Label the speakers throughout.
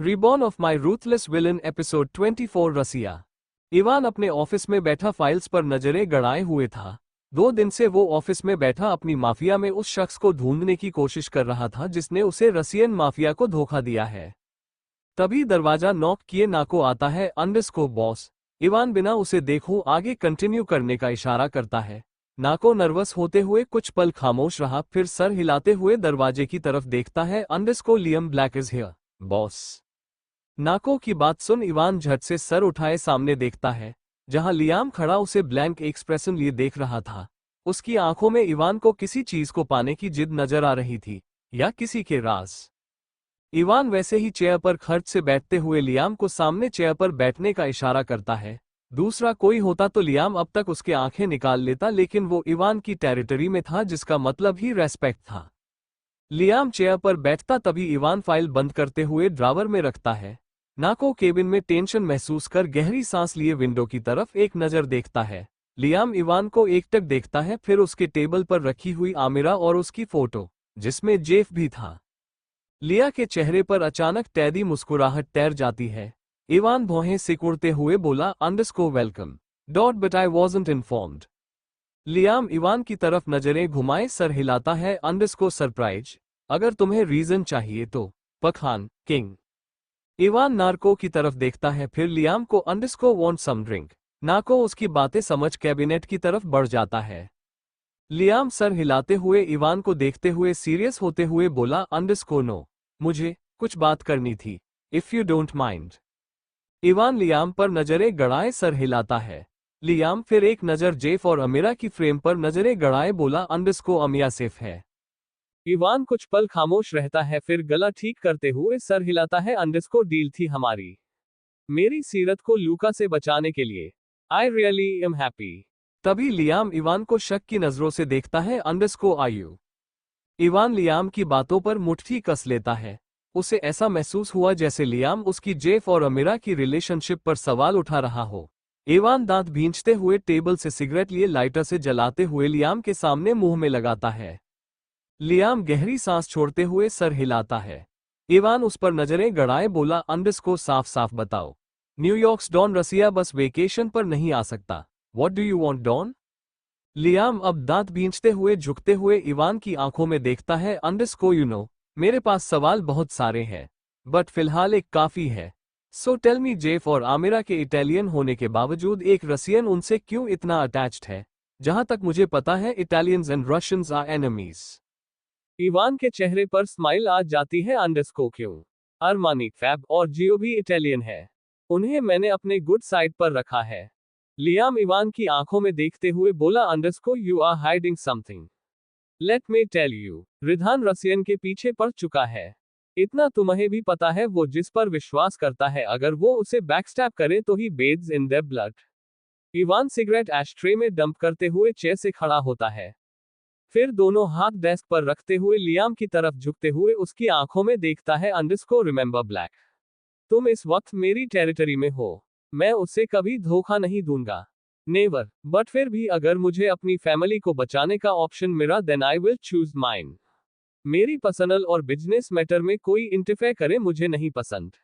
Speaker 1: Reborn of my ruthless villain episode 24 Russia. Ivan अपने office में बैठा फाइल्स पर नजरें गड़ाए हुए था। 2 दिन से वो ऑफिस में बैठा अपनी माफिया में उस शख्स को ढूंढने की कोशिश कर रहा था जिसने उसे रसियन माफिया को धोखा दिया है। तभी दरवाजा नॉक किए नाको आता है अंडरस्को बॉस। इवान बिना उसे देखो आगे कंटिन्यू करने का इशारा करता है। नाको नर्वस होते हुए कुछ पल खामोश रहा, फिर सर हिलाते हुए दरवाजे की तरफ देखता है। Underscore Liam black is here boss. नाको की बात सुन इवान झट से सर उठाए सामने देखता है, जहां लियाम खड़ा उसे ब्लैंक एक्सप्रेशन लिए देख रहा था। उसकी आंखों में इवान को किसी चीज को पाने की जिद नजर आ रही थी, या किसी के राज। इवान वैसे ही चेयर पर खर्च से बैठते हुए लियाम को सामने चेयर पर बैठने का इशारा करता है। दूसरा कोई होता तो लियाम अब तक उसके आंखें निकाल लेता, लेकिन वो इवान की टेरिटरी में था जिसका मतलब ही रेस्पेक्ट था। लियाम चेयर पर बैठता तभी इवान फाइल बंद करते हुए ड्रावर में रखता है। नाको केबिन में टेंशन महसूस कर गहरी सांस लिए विंडो की तरफ एक नजर देखता है। लियाम इवान को एकटक देखता है, फिर उसके टेबल पर रखी हुई आमिरा और उसकी फोटो जिसमें जेफ भी था। लिया के चेहरे पर अचानक टैदी मुस्कुराहट तैर जाती है। इवान भौहें सिकुड़ते हुए बोला, अंडरस्को welcome but I wasn't informed. Liam Ivan की तरफ नजरें घुमाए सर हिलाता है। अंडरस्को सरप्राइज, अगर तुम्हें रीजन चाहिए तो। पखान किंग। इवान नार्को की तरफ देखता है, फिर लियाम को अंडरस्को वांट सम ड्रिंक। नाको उसकी बातें समझ कैबिनेट की तरफ बढ़ जाता है। लियाम सर हिलाते हुए इवान को देखते हुए सीरियस होते हुए बोला, अंडरस्को नो, मुझे कुछ बात करनी थी, if you don't mind. Ivan Liam पर नजरें गड़ाए सर हिलाता है। लियाम फिर एक नजर जेफ और अमीरा की फ्रेम पर नजरें गड़ाए बोला, अंडरस्को अमिया सेफ है। इवान कुछ पल खामोश रहता है, फिर गला ठीक करते हुए सर हिलाता है। अंडरस्को डील थी हमारी, मेरी सीरत को लूका से बचाने के लिए। I really am happy. तभी लियाम इवान को शक की नजरों से देखता है। अंडरस्को आयु। इवान लियाम की बातों पर मुट्ठी कस लेता है। उसे ऐसा महसूस हुआ जैसे लियाम उसकी जेफ और अमीरा की रिलेशनशिप पर सवाल उठा रहा हो। इवान दांत भींचते हुए टेबल से सिगरेट लिए लाइटर से जलाते हुए लियाम के सामने मुंह में लगाता है। लियाम गहरी सांस छोड़ते हुए सर हिलाता है। इवान उस पर नजरें गड़ाए बोला, अंडरस्को साफ साफ बताओ, न्यूयॉर्क्स डॉन रसिया बस वेकेशन पर नहीं आ सकता। What do you want Don? Liam अब दांत भींचते हुए झुकते हुए इवान की आंखों में देखता है। अंडरस्को यू नो, मेरे पास सवाल बहुत सारे हैं, बट फिलहाल एक काफी है। सो टेल मी, जेफ और आमिरा के इटालियन होने के बावजूद एक रसियन उनसे क्यों इतना अटैच्ड है? जहां तक मुझे पता है Italians and Russians are enemies. Ivan के चेहरे पर स्माइल आ जाती है। अंडरस्को क्यों? अरमानी, फैब और जियो भी इटालियन है, उन्हें मैंने अपने गुड साइड पर रखा है। लियाम इवान की आंखों में देखते हुए बोला, underscore you are hiding something. Let me tell you, Ridhan Russian के पीछे पड़ चुका है। इतना तुम्हें भी पता है, वो जिस पर विश्वास करता है अगर वो उसे बैकस्टैप करे तो ही beds in their blood. Ivan cigarette ashtray में डंप करते हुए चेयर से खड़ा होता है, फिर दोनों हाथ डेस्क पर रखते हुए लियाम की तरफ झुकते हुए उसकी आंखों में देखता है। अंडरस्को रिमेंबर ब्लैक, तुम इस वक्त मेरी टेरिटरी में हो, मैं उसे कभी धोखा नहीं दूंगा, नेवर। बट फिर भी अगर मुझे अपनी फैमिली को बचाने का ऑप्शन मिला then I will choose mine. मेरी पर्सनल और बिजनेस मैटर में कोई इंटरफेयर करे मुझे नहीं पसंद।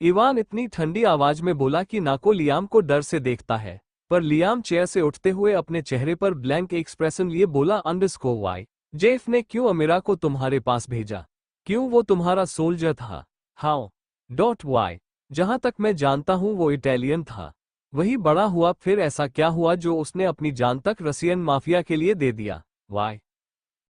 Speaker 1: इवान इतनी ठंडी आवाज में बोला कि नाको लियाम को डर से देखता है, पर लियाम चेयर से उठते हुए अपने चेहरे पर ब्लैंक एक्सप्रेशन लिए बोला, अंडरस्को वाई, जेफ ने क्यों अमीरा को तुम्हारे पास भेजा? क्यों वो तुम्हारा सोल्जर था? How dot why? जहां तक मैं जानता हूं वो इटालियन था, वही बड़ा हुआ, फिर ऐसा क्या हुआ जो उसने अपनी जान तक रसियन माफिया के लिए दे दिया? वाई?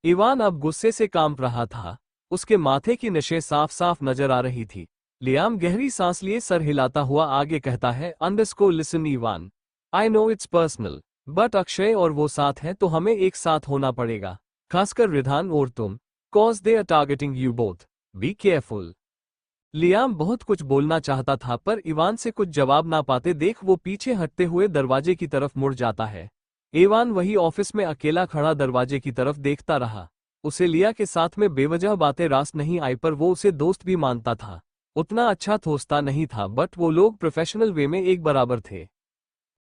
Speaker 1: इवान अब गुस्से से कांप रहा था, उसके माथे की नशें साफ साफ नजर आ रही थी। लियाम गहरी सांस लिए सर हिलाता हुआ आगे कहता है, अंडरस्को listen Ivan, I know it's personal, but Akshay और वो साथ हैं तो हमें एक साथ होना पड़ेगा, खासकर रिधान और तुम, cause they are targeting you both, be careful. Liam बहुत कुछ बोलना चाहता था, पर इवान से कुछ जवाब ना पाते देख वो पीछे हटते हुए दरवाजे की तरफ मुड़ जाता है। इवान वही ऑफिस में अकेला खड़ा दरवाजे की तरफ देखता रहा। उसे लिया के साथ में बेवजह बातें रास नहीं आई, पर वो उसे दोस्त भी मानता था। उतना अच्छा दोस्ता नहीं था, बट वो लोग प्रोफेशनल वे में एक बराबर थे।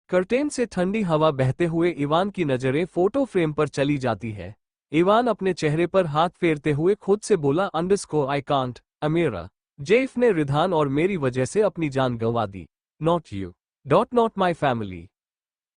Speaker 1: कर्टेन से ठंडी हवा बहते हुए इवान की नजरें फोटो फ्रेम पर चली जाती है। इवान अपने चेहरे पर हाथ फेरते हुए खुद से बोला, underscore I can't, Amira, Jeff ने रिधान और मेरी वजह से अपनी जान गंवा दी। Not you. Not my family.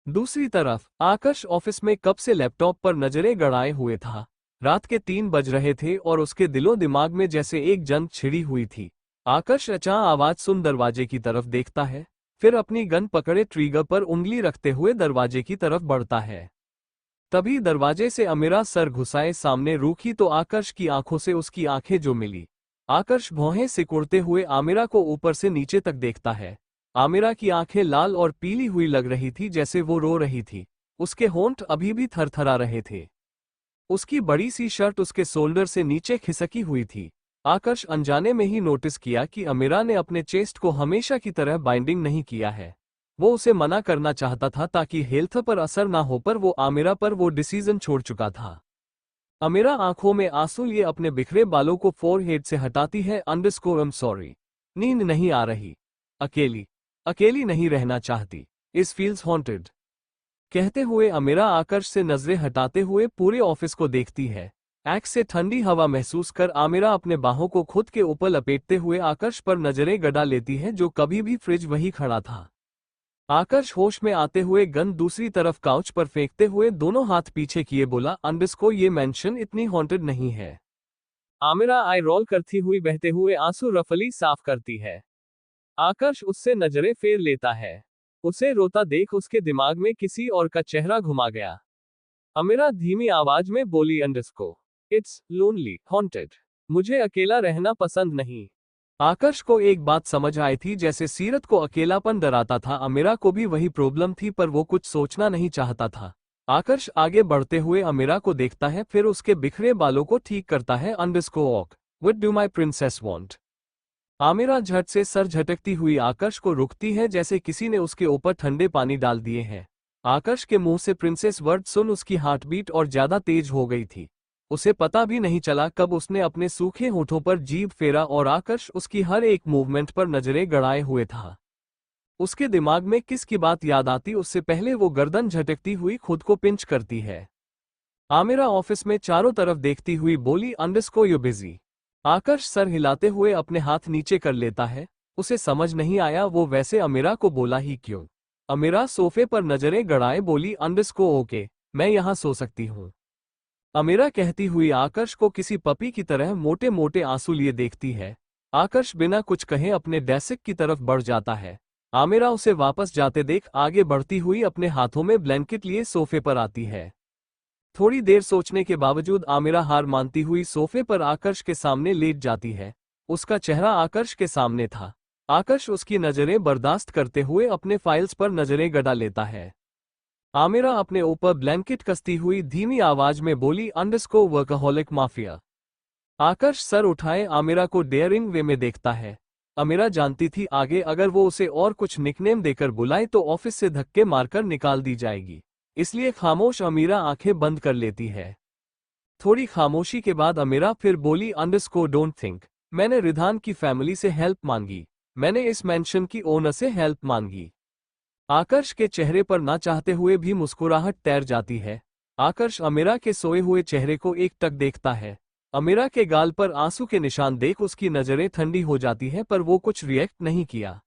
Speaker 1: दूसरी तरफ आकर्ष ऑफिस में कब से लैपटॉप पर नजरें गड़ाए हुए था। रात के 3 बज रहे थे और उसके दिलो दिमाग में जैसे एक जंग छिड़ी हुई थी। आकर्ष अचानक आवाज सुन दरवाजे की तरफ देखता है, फिर अपनी गन पकड़े ट्रिगर पर उंगली रखते हुए दरवाजे की तरफ बढ़ता है। तभी दरवाजे से अमीरा सर घुसाए सामने रूखी तो आकर्ष की आंखों से उसकी आंखें जो मिली। आकर्ष भौहें सिकुड़ते हुए आमिरा को ऊपर से नीचे तक देखता है। आमिरा की आंखें लाल और पीली हुई लग रही थी, जैसे वो रो रही थी। उसके होंठ अभी भी थरथरा रहे थे। उसकी बड़ी सी शर्ट उसके शोल्डर से नीचे खिसकी हुई थी। आकर्ष अनजाने में ही नोटिस किया कि अमीरा ने अपने चेस्ट को हमेशा की तरह बाइंडिंग नहीं किया है। वो उसे मना करना चाहता था ताकि हेल्थ पर असर ना हो, पर वो आमिरा पर वो डिसीजन छोड़ चुका था। अमीरा आंखों में आंसू लिए अपने बिखरे बालों को फोरहेड से हटाती है। Underscore I am sorry. नींद नहीं आ रही। अकेली अकेली नहीं रहना चाहती। इस फील्स हॉन्टेड। कहते हुए अमीरा आकर्ष से नजरें हटाते हुए पूरे ऑफिस को देखती है। आंख से ठंडी हवा महसूस कर आमिरा अपने बाहों को खुद के ऊपर लपेटते हुए आकर्ष पर नजरें गड़ा लेती है, जो कभी भी फ्रिज वही खड़ा था। आकर्ष होश में आते हुए गन दूसरी तरफ काउच पर फेंकते हुए दोनों हाथ पीछे किए बोला, अंडरस्को ये मेंशन इतनी हॉन्टेड नहीं है। आमिरा आई रोल करती हुई बहते हुए आंसू रफली साफ करती है। आकर्ष उससे नजरें फेर लेता है। उसे रोता देख उसके दिमाग में किसी और का चेहरा घुमा गया। आमिरा धीमी आवाज में बोली, अंडरस्को इट्स लोनली हॉन्टेड। मुझे अकेला रहना पसंद नहीं। आकर्ष को एक बात समझ आई थी, जैसे सीरत को अकेलापन डराता था, अमीरा को भी वही प्रॉब्लम थी, पर वो कुछ सोचना नहीं चाहता था। आकर्ष आगे बढ़ते हुए अमीरा को देखता है, फिर उसके बिखरे बालों को ठीक करता है। अंडरस्को ऑक what do my princess want. Amira झट से सर झटकती हुई आकर्ष को रुकती है, जैसे किसी ने उसके ऊपर ठंडे पानी डाल दिए हैं। आकर्ष के मुंह से प्रिंसेस वर्ड सुन उसकी हार्टबीट और ज्यादा तेज हो गई थी। उसे पता भी नहीं चला कब उसने अपने सूखे होठों पर जीभ फेरा और आकर्ष उसकी हर एक मूवमेंट पर नजरें गड़ाए हुए था। उसके दिमाग में किसकी बात याद आती उससे पहले वो गर्दन झटकती हुई खुद को पिंच करती है। आमिरा ऑफिस में चारों तरफ देखती हुई बोली, अंडरस्को यू बिजी। आकर्ष सर हिलाते हुए अपने हाथ नीचे कर लेता है। उसे समझ नहीं आया वो वैसे अमीरा को बोला ही क्यों। अमीरा सोफे पर नजरें गड़ाए बोली, अंडरस्को ओके, मैं यहां सो सकती हूं। अमीरा कहती हुई आकर्ष को किसी पपी की तरह मोटे मोटे आंसू लिए देखती है। आकर्ष बिना कुछ कहे अपने डेस्क की तरफ बढ़ जाता है। आमिरा उसे वापस जाते देख आगे बढ़ती हुई अपने हाथों में ब्लैंकेट लिए सोफे पर आती है। थोड़ी देर सोचने के बावजूद आमिरा हार मानती हुई सोफे पर आकर्ष के सामने लेट जाती है। उसका चेहरा आकर्ष के सामने था। आकर्ष उसकी नजरें बर्दाश्त करते हुए अपने फाइल्स पर नजरें गड़ा लेता है। आमिरा अपने ऊपर ब्लैंकेट कसती हुई धीमी आवाज में बोली, अंडरस्को वर्कहोलिक माफिया। आकर्ष सर उठाए आमिरा को डेयरिंग वे में देखता है। आमिरा जानती थी आगे अगर वो उसे और कुछ निकनेम देकर बुलाए तो ऑफिस से धक्के मारकर निकाल दी जाएगी, इसलिए खामोश आमिरा आंखें बंद कर लेती है। थोड़ी खामोशी के बाद आमिरा फिर बोली, अंडरस्को डोंट थिंक। मैंने रिधान की फैमिली से हेल्प मांगी। मैंने इस मेंशन की ओनर से हेल्प मांगी। आकर्ष के चेहरे पर ना चाहते हुए भी मुस्कुराहट तैर जाती है। आकर्ष अमीरा के सोए हुए चेहरे को एक टक देखता है। अमीरा के गाल पर आंसू के निशान देख उसकी नजरें ठंडी हो जाती हैं, पर वो कुछ रिएक्ट नहीं किया।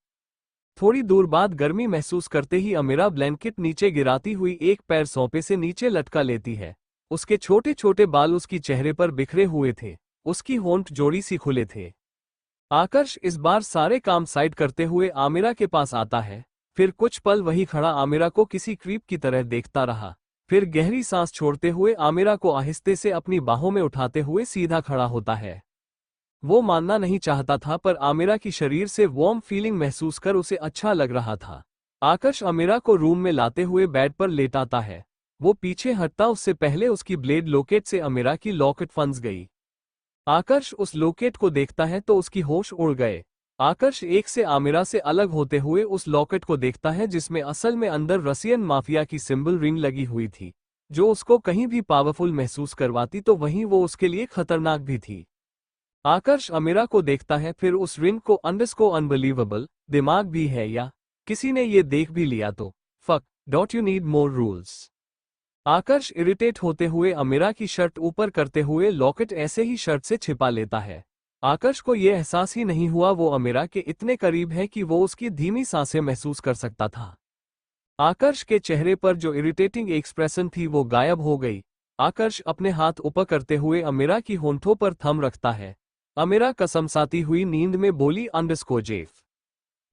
Speaker 1: थोड़ी दूर बाद गर्मी महसूस करते ही अमीरा ब्लैंकेट नीचे गिराती हुई एक पैर सोफे से नीचे लटका लेती है। उसके छोटे छोटे बाल उसकी चेहरे पर बिखरे हुए थे। उसकी होंठ जोड़ी सी खुले थे। आकर्ष इस बार सारे काम साइड करते हुए आमिरा के पास आता है। फिर कुछ पल वही खड़ा आमिरा को किसी क्रीप की तरह देखता रहा। फिर गहरी सांस छोड़ते हुए आमिरा को आहिस्ते से अपनी बाहों में उठाते हुए सीधा खड़ा होता है। वो मानना नहीं चाहता था, पर आमिरा की शरीर से वार्म फीलिंग महसूस कर उसे अच्छा लग रहा था। आकर्ष आमिरा को रूम में लाते हुए बेड पर लेटाता है। वो पीछे हटता उससे पहले उसकी ब्लेड लोकेट से आमिरा की लॉकेट फंस गई। आकर्ष उस लॉकेट को देखता है तो उसकी होश उड़ गए। आकर्ष एक से आमिरा से अलग होते हुए उस लॉकेट को देखता है जिसमें असल में अंदर रसियन माफिया की सिंबल रिंग लगी हुई थी, जो उसको कहीं भी पावरफुल महसूस करवाती तो वहीं वो उसके लिए खतरनाक भी थी। आकर्ष आमिरा को देखता है, फिर उस रिंग को अंडरस्को अनबिलीवेबल, दिमाग भी है या किसी ने ये देख भी लिया तो fuck, don't you need more rules. Aakarsh irritate होते हुए आमिरा की शर्ट ऊपर करते हुए लॉकेट ऐसे ही शर्ट से छिपा लेता है। आकर्ष को यह एहसास ही नहीं हुआ वो अमीरा के इतने करीब है कि वो उसकी धीमी सांसें महसूस कर सकता था। आकर्ष के चेहरे पर जो इरिटेटिंग एक्सप्रेशन थी वो गायब हो गई। आकर्ष अपने हाथ ऊपर करते हुए अमीरा की होंठों पर थम रखता है। अमीरा कसमसाती हुई नींद में बोली अंडरस्कोर जेफ।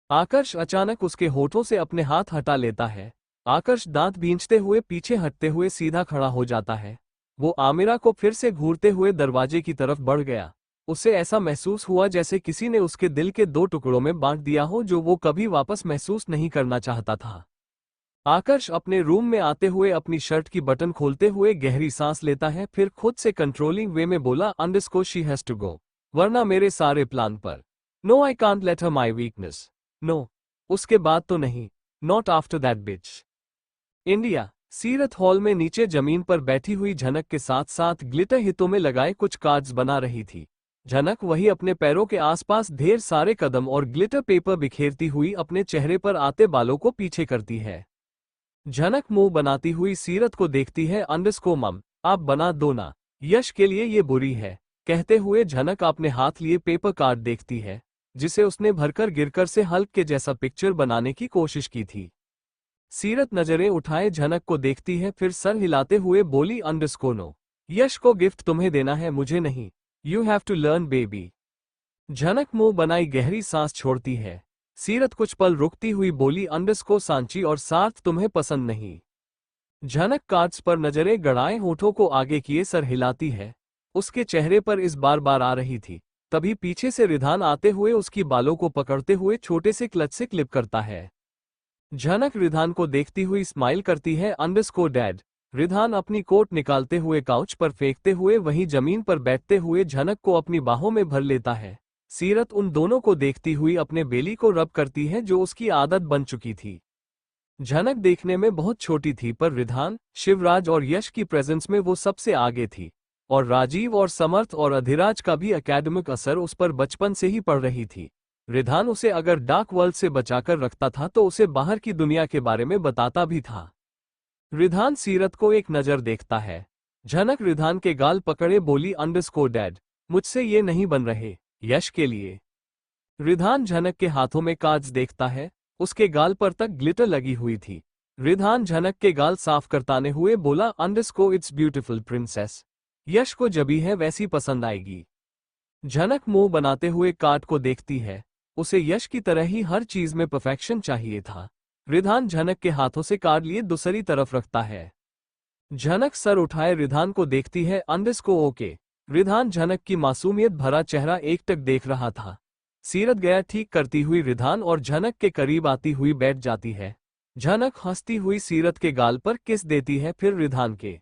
Speaker 1: आकर्ष अचानक उसके होठों से अपने हाथ हटा लेता है। आकर्ष दांत भींचते हुए पीछे हटते हुए सीधा खड़ा हो जाता है। वो आमिरा को फिर से घूरते हुए दरवाजे की तरफ बढ़ गया। उसे ऐसा महसूस हुआ जैसे किसी ने उसके दिल के 2 टुकड़ों में बांट दिया हो जो वो कभी वापस महसूस नहीं करना चाहता था। आकर्ष अपने रूम में आते हुए अपनी शर्ट की बटन खोलते हुए गहरी सांस लेता है, फिर खुद से कंट्रोलिंग वे में बोला underscore she has to go, वरना मेरे सारे प्लान पर। No I can't let her my weakness. No, उसके बाद तो नहीं। Not after that bitch. India. Seerat hall में नीचे जमीन पर बैठी हुई झनक के साथ साथ ग्लिटर हितों में लगाए कुछ कार्ड्स बना रही थी। झनक वही अपने पैरों के आसपास ढेर सारे कदम और ग्लिटर पेपर बिखेरती हुई अपने चेहरे पर आते बालों को पीछे करती है। झनक मुंह बनाती हुई सीरत को देखती है। अंडरस्कोर मम, आप बना दो ना, यश के लिए ये बुरी है। कहते हुए झनक अपने हाथ लिए पेपर कार्ड देखती है जिसे उसने भरकर गिरकर से हल्क के जैसा पिक्चर बनाने की कोशिश की थी। सीरत नजरें उठाए झनक को देखती है, फिर सर हिलाते हुए बोली अंडरस्कोर नो, यश को गिफ्ट तुम्हें देना है, मुझे नहीं। You have to learn baby. Jhanak मुंह बनाई गहरी सांस छोड़ती है। सीरत कुछ पल रुकती हुई बोली अंडरस्कोर सांची और सार्थ तुम्हें पसंद नहीं। झनक कार्ड्स पर नजरें गड़ाए होठों को आगे किए सर हिलाती है। उसके चेहरे पर इस बार बार आ रही थी। तभी पीछे से रिधान आते हुए उसकी बालों को पकड़ते हुए छोटे से क्लच से क्लिप करता है। झनक रिधान को देखती हुई स्माइल करती है। Underscore dad. रिधान अपनी कोट निकालते हुए काउच पर फेंकते हुए वहीं जमीन पर बैठते हुए झनक को अपनी बाहों में भर लेता है। सीरत उन दोनों को देखती हुई अपने बेली को रब करती है जो उसकी आदत बन चुकी थी। झनक देखने में बहुत छोटी थी पर रिधान, शिवराज और यश की प्रेजेंस में वो सबसे आगे थी। और राजीव और समर्थ और अधिराज का भी एकेडमिक असर उस पर बचपन से ही पड़ रही थी। रिधान उसे अगर डार्क वर्ल्ड से बचाकर रखता था तो उसे बाहर की दुनिया के बारे में बताता भी था। रिधान सीरत को एक नजर देखता है। झनक रिधान के गाल पकड़े बोली अंडरस्कोर डैड, मुझसे ये नहीं बन रहे, यश के लिए। रिधान झनक के हाथों में कार्ड्स देखता है। उसके गाल पर तक ग्लिटर लगी हुई थी। रिधान झनक के गाल साफ करताने हुए बोला अंडरस्कोर इट्स ब्यूटीफुल प्रिंसेस, यश को जबी है वैसी पसंद आएगी। झनक मुंह बनाते हुए कार्ड को देखती है। उसे यश की तरह ही हर चीज में परफेक्शन चाहिए था। रिधान झनक के हाथों से कार्ड लिए दूसरी तरफ रखता है। झनक सर उठाए रिधान को देखती है। Underscore okay. रिधान झनक की मासूमियत भरा चेहरा एकटक देख रहा था। सीरत गया ठीक करती हुई रिधान और झनक के करीब आती हुई बैठ जाती है। झनक हंसती हुई सीरत के गाल पर किस देती है, फिर रिधान के,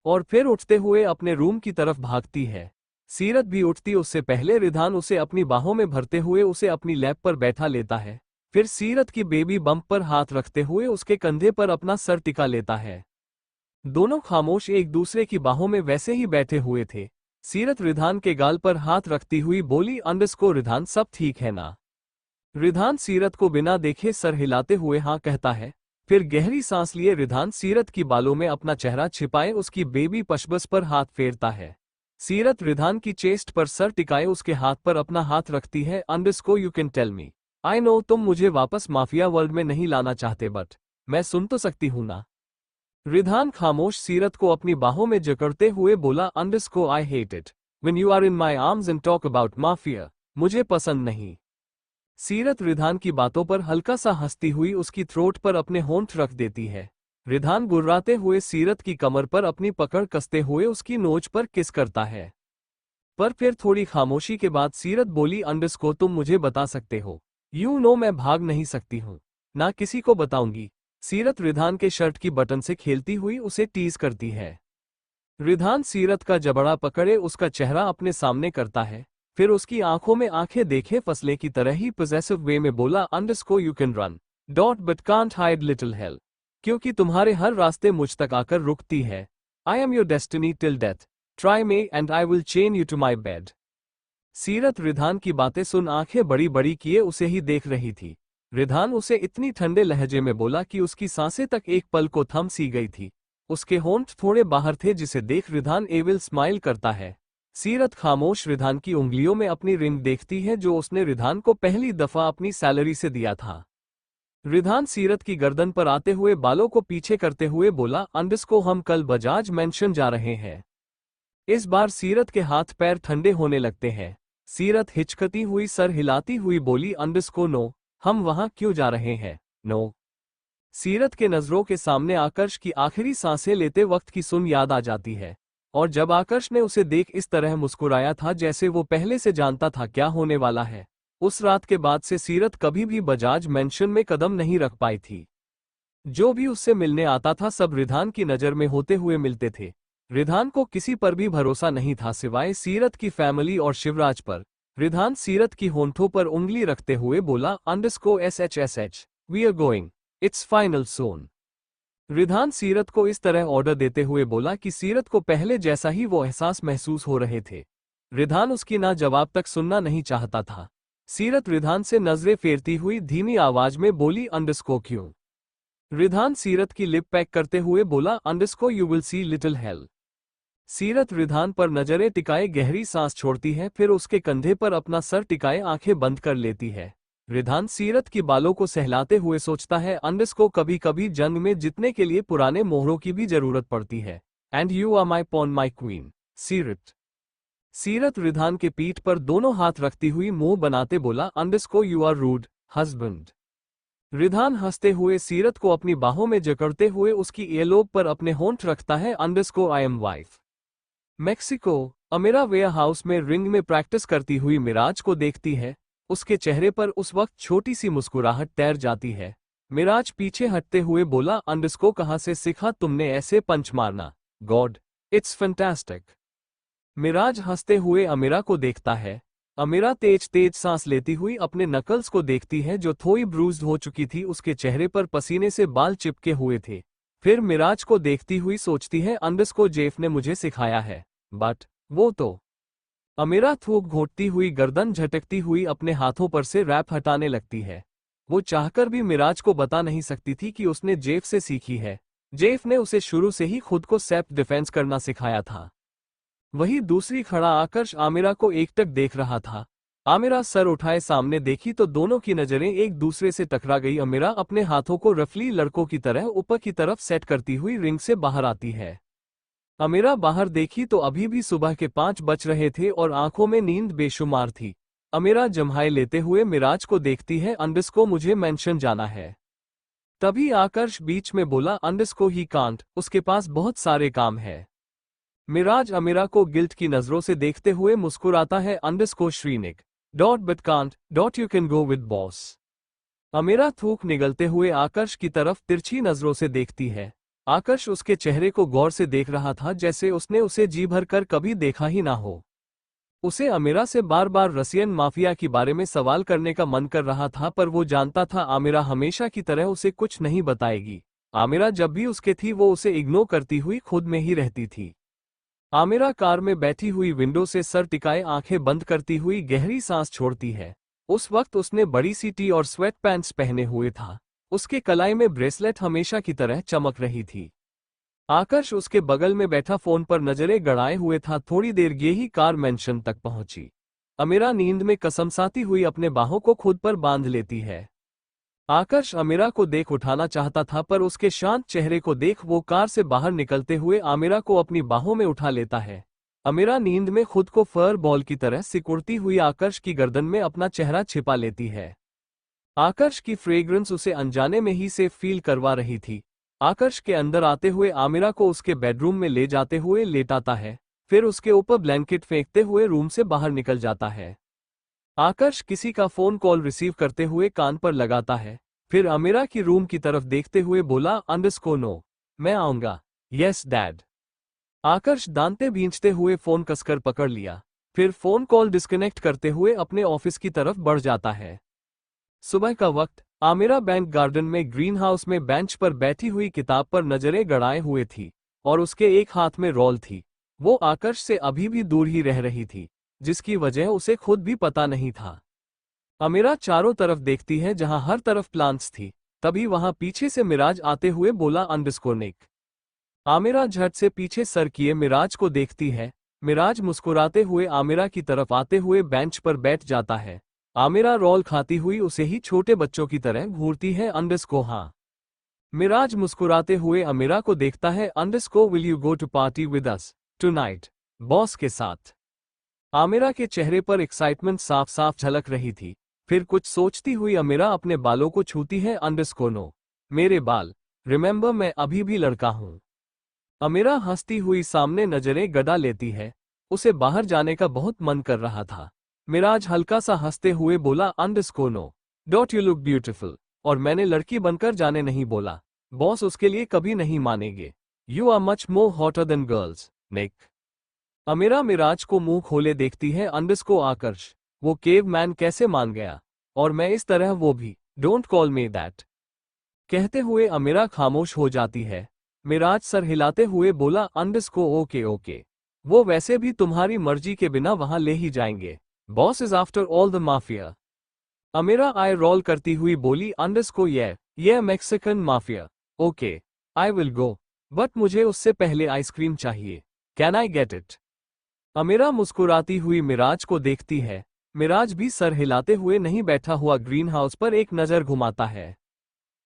Speaker 1: और फिर उठते हुए अपने रूम की तरफ भागती है। सीरत भी उठती उससे पहले रिधान उसे अपनी बाहों में भरते हुए उसे अपनी लैप पर बैठा लेता है। फिर सीरत की बेबी बम्प पर हाथ रखते हुए उसके कंधे पर अपना सर टिका लेता है। दोनों खामोश एक दूसरे की बाहों में वैसे ही बैठे हुए थे। सीरत रिधान के गाल पर हाथ रखती हुई बोली अंडरस्कोर रिधान, सब ठीक है ना। रिधान सीरत को बिना देखे सर हिलाते हुए हाँ कहता है। फिर गहरी सांस लिए रिधान सीरत की बालों में अपना चेहरा छिपाए उसकी बेबी पशबस पर हाथ फेरता है। सीरत रिधान की चेस्ट पर सर टिकाए उसके हाथ पर अपना हाथ रखती है। Underscore you can tell me, I know तुम मुझे वापस माफिया वर्ल्ड में नहीं लाना चाहते, बट मैं सुन तो सकती हूं ना। रिधान खामोश सीरत को अपनी बाहों में जकड़ते हुए बोला underscore I hate it when you are in my arms and talk about mafia, मुझे पसंद नहीं। सीरत रिधान की बातों पर हल्का सा हंसती हुई उसकी थ्रोट पर अपने होंठ रख देती है। रिधान गुर्राते हुए सीरत की कमर पर अपनी पकड़ कसते हुए उसकी नोच पर किस करता है। पर फिर थोड़ी खामोशी के बाद सीरत बोली अंडरस्कोर तुम मुझे बता सकते हो, यू नो मैं भाग नहीं सकती हूँ, ना किसी को बताऊंगी। सीरत रिधान के शर्ट की बटन से खेलती हुई उसे टीज करती है। रिधान सीरत का जबड़ा पकड़े उसका चेहरा अपने सामने करता है, फिर उसकी आंखों में आंखें देखे फसले की तरह ही पॉजेसिव वे में बोला underscore you can run dot but can't hide little hell, क्योंकि तुम्हारे हर रास्ते मुझ तक आकर रुकती है। I am your destiny till death, try me and I will chain you to my bed. Seerat Ridhan की बातें सुन आंखें बड़ी बड़ी किए उसे ही देख रही थी। रिधान उसे इतनी ठंडे लहजे में बोला कि उसकी सांसें तक एक पल को थम सी गई थी। उसके होंठ थोड़े बाहर थे जिसे देख रिधान एविल स्माइल करता है। सीरत खामोश रिधान की उंगलियों में अपनी रिंग देखती है जो उसने रिधान को पहली दफा अपनी सैलरी से दिया था। रिधान सीरत की गर्दन पर आते हुए बालों को पीछे करते हुए बोला, अंडस्को हम कल बजाज मेंशन जा रहे हैं। इस बार सीरत के हाथ पैर ठंडे होने लगते हैं। सीरत हिचकती हुई सर हिलाती हुई बोली, अंडस्को नो, हम वहां क्यों जा रहे हैं? नो। सीरत के नजरों के सामने आकर्ष की आखिरी सांसें लेते वक्त की सुन याद आ जाती है। और जब आकर्ष ने उसे देख इस तरह मुस्कुराया था जैसे वो पहले से जानता था क्या होने वाला है, उस रात के बाद से सीरत कभी भी बजाज मेंशन में कदम नहीं रख पाई थी। जो भी उससे मिलने आता था सब रिधान की नज़र में होते हुए मिलते थे। रिधान को किसी पर भी भरोसा नहीं था सिवाय सीरत की फैमिली और शिवराज पर। रिधान सीरत की होंठों पर उंगली रखते हुए बोला, underscore SHSH, we are going, it's final soon. Ridhan Seerat को इस तरह ऑर्डर देते हुए बोला कि सीरत को पहले जैसा ही वो एहसास महसूस हो रहे थे। रिधान उसकी ना जवाब तक सुनना नहीं चाहता था। सीरत रिधान से नजरें फेरती हुई धीमी आवाज में बोली, अंडस्को क्यों? रिधान सीरत की लिप पैक करते हुए बोला, underscore you will see little hello. सीरत रिधान पर नजरें टिकाए गहरी सांस छोड़ती है, फिर उसके कंधे पर अपना सर टिकाए आंखें बंद कर लेती है। रिधान सीरत की बालों को सहलाते हुए सोचता है, अंडस्को कभी कभी जंग में जीतने के लिए पुराने मोहरों की भी जरूरत पड़ती है। And you are my pawn my queen, Seerat. Seerat Ridhan के पीठ पर दोनों हाथ रखती हुई मुंह बनाते बोला, underscore you are rude husband. Ridhan हंसते हुए सीरत को अपनी बाहों में जकड़ते हुए उसकी एलोब पर अपने होंठ रखता है, underscore I am wife. Mexico Amira warehouse में रिंग में प्रैक्टिस करती हुई मिराज को देखती है। उसके चेहरे पर उस वक्त छोटी सी मुस्कुराहट तैर जाती है। मिराज पीछे हटते हुए बोला, अंडस्को कहाँ से सीखा तुमने ऐसे पंच मारना? God, it's fantastic. मिराज हंसते हुए अमेरा को देखता है। अमेरा तेज तेज सांस लेती हुई अपने नकल्स को देखती है जो थोड़ी ब्रूज्ड हो चुकी थी, उसके चेहरे पर पसीने से बाल चिपके हुए थे। फिर मिराज को देखती हुई सोचती है, अंडस्को जेफ ने मुझे सिखाया है, बट वो तो। अमेरा थूक घोंटती हुई गर्दन झटकती हुई अपने हाथों पर से रैप हटाने लगती है। वो चाहकर भी मिराज को बता नहीं सकती थी कि उसने जेफ से सीखी है। जेफ ने उसे शुरू से ही खुद को सेल्फ डिफेंस करना सिखाया था। वही दूसरी खड़ा आकर्ष आमिरा को एकटक देख रहा था। आमिरा सर उठाए सामने देखी तो दोनों की नजरें एक दूसरे से टकरा गई। आमिरा अपने हाथों को रफली लड़कों की तरह ऊपर की तरफ सेट करती हुई रिंग से बाहर आती है। आमिरा बाहर देखी तो अभी भी सुबह के 5 बज रहे थे और आंखों में नींद बेशुमार थी। आमिरा जम्हाई लेते हुए मिराज को देखती है, अंडस्को मुझे मेंशन जाना है। तभी आकर्ष बीच में बोला, अंडस्को ही कांट, उसके पास बहुत सारे काम है। मिराज अमीरा को गिल्ट की नजरों से देखते हुए मुस्कुराता है, अंडस्को श्रीनिक dot but can't dot you can go with boss. Amira थूक निगलते हुए आकर्ष की तरफ तिरछी नजरों से देखती है। आकर्ष उसके चेहरे को गौर से देख रहा था जैसे उसने उसे जी भर कर कभी देखा ही ना हो। उसे अमीरा से बार बार रसियन माफिया के बारे में सवाल करने का मन कर रहा था, पर वो जानता था आमिरा हमेशा की तरह उसे कुछ नहीं बताएगी। आमिरा जब भी उसके थी वो उसे इग्नोर करती हुई खुद में ही रहती थी। आमिरा कार में बैठी हुई विंडो से सर टिकाए आंखें बंद करती हुई गहरी सांस छोड़ती है। उस वक्त उसने बड़ी सी टी और स्वेट पैंट्स पहने हुए था। उसके कलाई में ब्रेसलेट हमेशा की तरह चमक रही थी। आकर्ष उसके बगल में बैठा फोन पर नजरें गड़ाए हुए था। थोड़ी देर ये ही कार मेंशन तक पहुंची। अमीरा नींद में कसमसाती हुई अपने बाहों को खुद पर बांध लेती है। आकर्ष अमीरा को देख उठाना चाहता था, पर उसके शांत चेहरे को देख वो कार से बाहर निकलते हुए आमिरा को अपनी बाहों में उठा लेता है। अमीरा नींद में खुद को फर बॉल की तरह सिकुड़ती हुई आकर्ष की गर्दन में अपना चेहरा छिपा लेती है। आकर्ष की फ्रेग्रेंस उसे अनजाने में ही सेफ फील करवा रही थी। आकर्ष के अंदर आते हुए आमिरा को उसके बेडरूम में ले जाते हुए लेटाता है, फिर उसके ऊपर ब्लैंकेट फेंकते हुए रूम से बाहर निकल जाता है। आकर्ष किसी का फोन कॉल रिसीव करते हुए कान पर लगाता है, फिर आमिरा की रूम की तरफ देखते हुए बोला, अंडस्को नो, मैं आऊंगा। Yes dad. आकर्ष दांते भींचते हुए फोन कसकर पकड़ लिया, फिर फोन कॉल डिस्कनेक्ट करते हुए अपने ऑफिस की तरफ बढ़ जाता है। सुबह का वक्त। आमिरा बैंक गार्डन में ग्रीन हाउस में बेंच पर बैठी हुई किताब पर नजरें गड़ाए हुए थी और उसके एक हाथ में रोल थी। वो आकर्ष से अभी भी दूर ही रह रही थी, जिसकी वजह उसे खुद भी पता नहीं था। आमिरा चारों तरफ देखती है जहां हर तरफ प्लांट्स थी। तभी वहां पीछे से मिराज आते हुए बोला, अंडस्को निक। आमिरा झट से पीछे सर किए मिराज को देखती है। मिराज मुस्कुराते हुए आमिरा की तरफ आते हुए बेंच पर बैठ जाता है। आमिरा रोल खाती हुई उसे ही छोटे बच्चों की तरह घूरती है। अंडरस्को हाँ। मिराज मुस्कुराते हुए आमिरा को देखता है। Underscore will you go to party with us tonight, boss के साथ। आमिरा के चेहरे पर एक्साइटमेंट साफ साफ झलक रही थी। फिर कुछ सोचती हुई आमिरा अपने बालों को छूती है। अंडरस्को नो, मेरे बाल, रिमेंबर मैं अभी भी लड़का हूं। आमिरा हंसती हुई सामने नजरें गड़ा लेती है। उसे बाहर जाने का बहुत मन कर रहा था। मिराज हल्का सा हंसते हुए बोला, underscore no, don't you look beautiful. और मैंने लड़की बनकर जाने नहीं बोला, बॉस उसके लिए कभी नहीं मानेंगे। You are much more hotter than girls, Nick. Amira Miraj को मुंह खोले देखती है। अंडरस्को आकर्ष, वो केव मैन कैसे मान गया? और मैं इस तरह वो भी। Don't call me that. कहते हुए आमिरा खामोश हो जाती है। मिराज सर हिलाते हुए बोला, अंडरस्को ओके ओके, वो वैसे भी तुम्हारी मर्जी के बिना वहां ले ही जाएंगे। Boss is after all the mafia. Amira eye roll करती हुई बोली, अंडरस्को ये Mexican mafia. Okay, I will go, but मुझे उससे पहले आइसक्रीम चाहिए। Can I get it? Amira मुस्कुराती हुई मिराज को देखती है। मिराज भी सर हिलाते हुए नहीं बैठा हुआ ग्रीन हाउस पर एक नजर घुमाता है।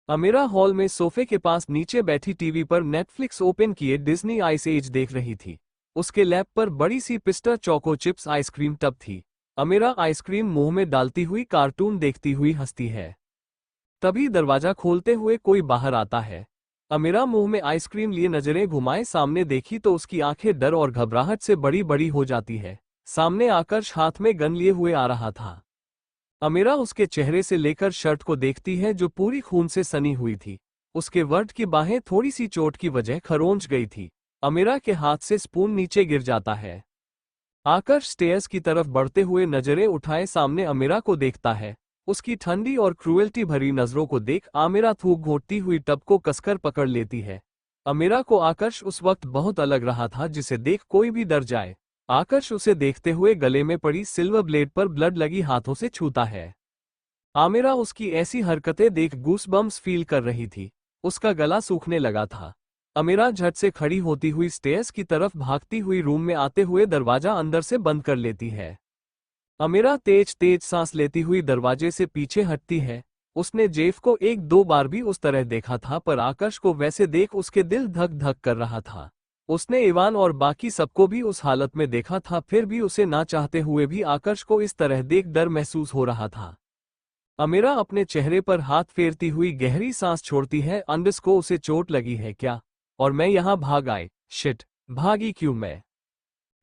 Speaker 1: आमिरा हॉल में सोफे के पास नीचे बैठी टीवी पर नेटफ्लिक्स ओपन किए डिज्नी आइस एज देख रही थी। उसके लैप पर बड़ी सी पिस्ता चोको चिप्स आइसक्रीम टब थी। आमिरा आइसक्रीम मुंह में डालती हुई कार्टून देखती हुई हंसती है। तभी दरवाजा खोलते हुए कोई बाहर आता है। आमिरा मुंह में आइसक्रीम लिए नजरें घुमाए सामने देखी तो उसकी आंखें डर और घबराहट से बड़ी बड़ी हो जाती है। सामने आकर्ष हाथ में गन लिए हुए आ रहा था। आमिरा उसके चेहरे से लेकर शर्ट को देखती है जो पूरी खून से सनी हुई थी। उसके वर्ट की बाहें थोड़ी सी चोट की वजह खरोंच गई थी। आमिरा के हाथ से स्पून नीचे गिर जाता है। आकर्ष स्टेयर्स की तरफ बढ़ते हुए नजरें उठाए सामने आमिरा को देखता है। उसकी ठंडी और क्रूएल्टी भरी नजरों को देख आमिरा थूक घोंटती हुई टब को कसकर पकड़ लेती है। आमिरा को आकर्ष उस वक्त बहुत अलग रहा था जिसे देख कोई भी डर जाए। आकर्ष उसे देखते हुए गले में पड़ी सिल्वर ब्लेड पर ब्लड लगी हाथों से छूता है। आमिरा उसकी ऐसी हरकतें देख गूसबम्स फील कर रही थी। उसका गला सूखने लगा था। आमिरा झट से खड़ी होती हुई स्टेयर्स की तरफ भागती हुई रूम में आते हुए दरवाजा अंदर से बंद कर लेती है। आमिरा तेज तेज सांस लेती हुई दरवाजे से पीछे हटती है। उसने जेफ को एक दो बार भी उस तरह देखा था पर आकर्ष को वैसे देख उसके दिल धक धक कर रहा था। उसने इवान और बाकी सबको भी उस हालत में देखा था फिर भी उसे ना चाहते हुए भी आकर्ष को इस तरह देख डर महसूस हो रहा था। आमिरा अपने चेहरे पर हाथ फेरती हुई गहरी सांस छोड़ती है। अंडरस्को उसे चोट लगी है क्या? और मैं यहां भाग आए, शिट, भागी क्यों मैं?